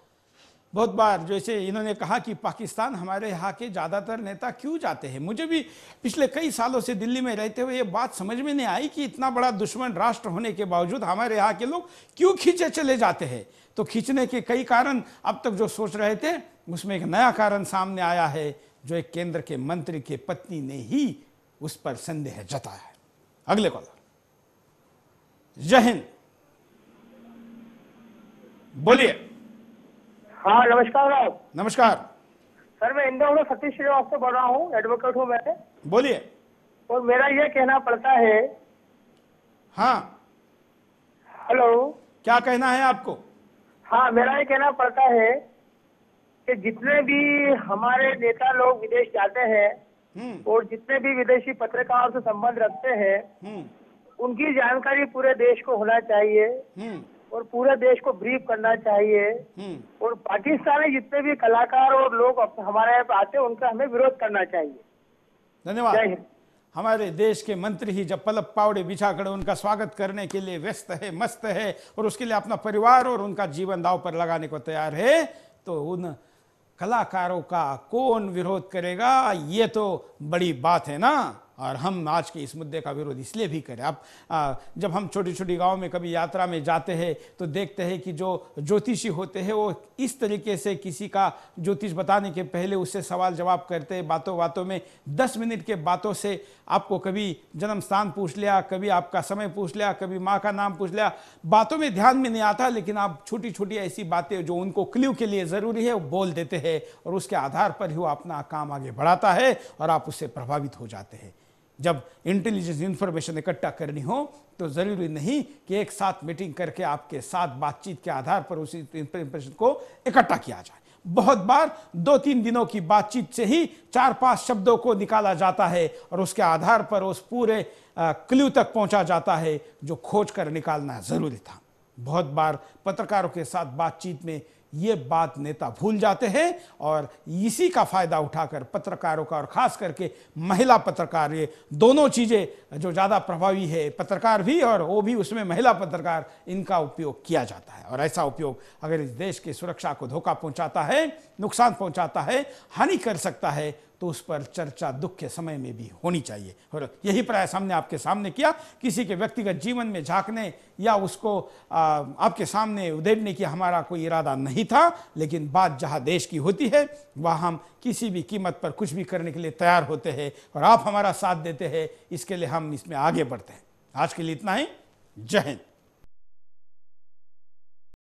बहुत बार जैसे इन्होंने कहा कि पाकिस्तान हमारे यहाँ के ज़्यादातर नेता क्यों जाते हैं, मुझे भी पिछले कई सालों से दिल्ली में रहते हुए ये बात समझ में नहीं आई कि इतना बड़ा दुश्मन राष्ट्र होने के बावजूद हमारे यहाँ के लोग क्यों खींचे चले जाते हैं। तो खींचने के कई कारण अब तक जो सोच रहे थे उसमें एक नया कारण सामने आया है, जो एक केंद्र के मंत्री के पत्नी ने ही उस पर संदेह जताया है। अगले कॉलर। जय हिंद, बोलिए। हाँ नमस्कार साहब। नमस्कार सर, मैं इंदौर में सतीश श्रीवास्तव से बोल रहा हूँ, एडवोकेट हूँ मैं। बोलिए। और मेरा ये कहना पड़ता है। हाँ हेलो, क्या कहना है आपको? हाँ, मेरा ये कहना पड़ता है कि जितने भी हमारे नेता लोग विदेश जाते हैं और जितने भी विदेशी पत्रकारों से संबंध रखते हैं, उनकी जानकारी पूरे देश को होना चाहिए और पूरे देश को ब्रीफ करना चाहिए। और पाकिस्तान में जितने भी कलाकार और लोग हमारे यहाँ पे आते हैं उनका हमें विरोध करना चाहिए। धन्यवाद। हमारे देश के मंत्री ही जब पलक पावड़े बिछाकर उनका स्वागत करने के लिए व्यस्त है, मस्त है और उसके लिए अपना परिवार और उनका जीवन दांव पर लगाने को तैयार है, तो उन कलाकारों का कौन विरोध करेगा? ये तो बड़ी बात है ना। और हम आज के इस मुद्दे का विरोध इसलिए भी करें। अब जब हम छोटी छोटी गांव में कभी यात्रा में जाते हैं तो देखते हैं कि जो ज्योतिषी होते हैं वो इस तरीके से किसी का ज्योतिष बताने के पहले उससे सवाल जवाब करते हैं, बातों बातों में 10 मिनट के बातों से आपको कभी जन्म स्थान पूछ लिया, कभी आपका समय पूछ लिया, कभी माँ का नाम पूछ लिया, बातों में ध्यान में नहीं आता, लेकिन आप छोटी छोटी ऐसी बातें जो उनको क्ल्यू के लिए ज़रूरी है वो बोल देते हैं और उसके आधार पर ही वो अपना काम आगे बढ़ाता है और आप उससे प्रभावित हो जाते हैं। जब इंटेलिजेंस इंफॉर्मेशन इकट्ठा करनी हो तो ज़रूरी नहीं कि एक साथ मीटिंग करके आपके साथ बातचीत के आधार पर उसी इंफॉर्मेशन को इकट्ठा किया जाए। बहुत बार 2-3 दिनों की बातचीत से ही 4-5 शब्दों को निकाला जाता है और उसके आधार पर उस पूरे क्ल्यू तक पहुंचा जाता है जो खोज कर निकालना जरूरी था। बहुत बार पत्रकारों के साथ बातचीत में ये बात नेता भूल जाते हैं और इसी का फायदा उठाकर पत्रकारों का और खास करके महिला पत्रकार, ये दोनों चीजें जो ज्यादा प्रभावी है, पत्रकार भी और वो भी उसमें महिला पत्रकार, इनका उपयोग किया जाता है। और ऐसा उपयोग अगर इस देश की सुरक्षा को धोखा पहुंचाता है, नुकसान पहुंचाता है, हानि कर सकता है, तो उस पर चर्चा दुख के समय में भी होनी चाहिए। और यही प्रयास हमने आपके सामने किया। किसी के व्यक्तिगत जीवन में झांकने या उसको आपके सामने उधेड़ने की हमारा कोई इरादा नहीं था, लेकिन बात जहां देश की होती है वह हम किसी भी कीमत पर कुछ भी करने के लिए तैयार होते हैं और आप हमारा साथ देते हैं, इसके लिए हम इसमें आगे बढ़ते हैं। आज के लिए इतना ही। जय हिंद।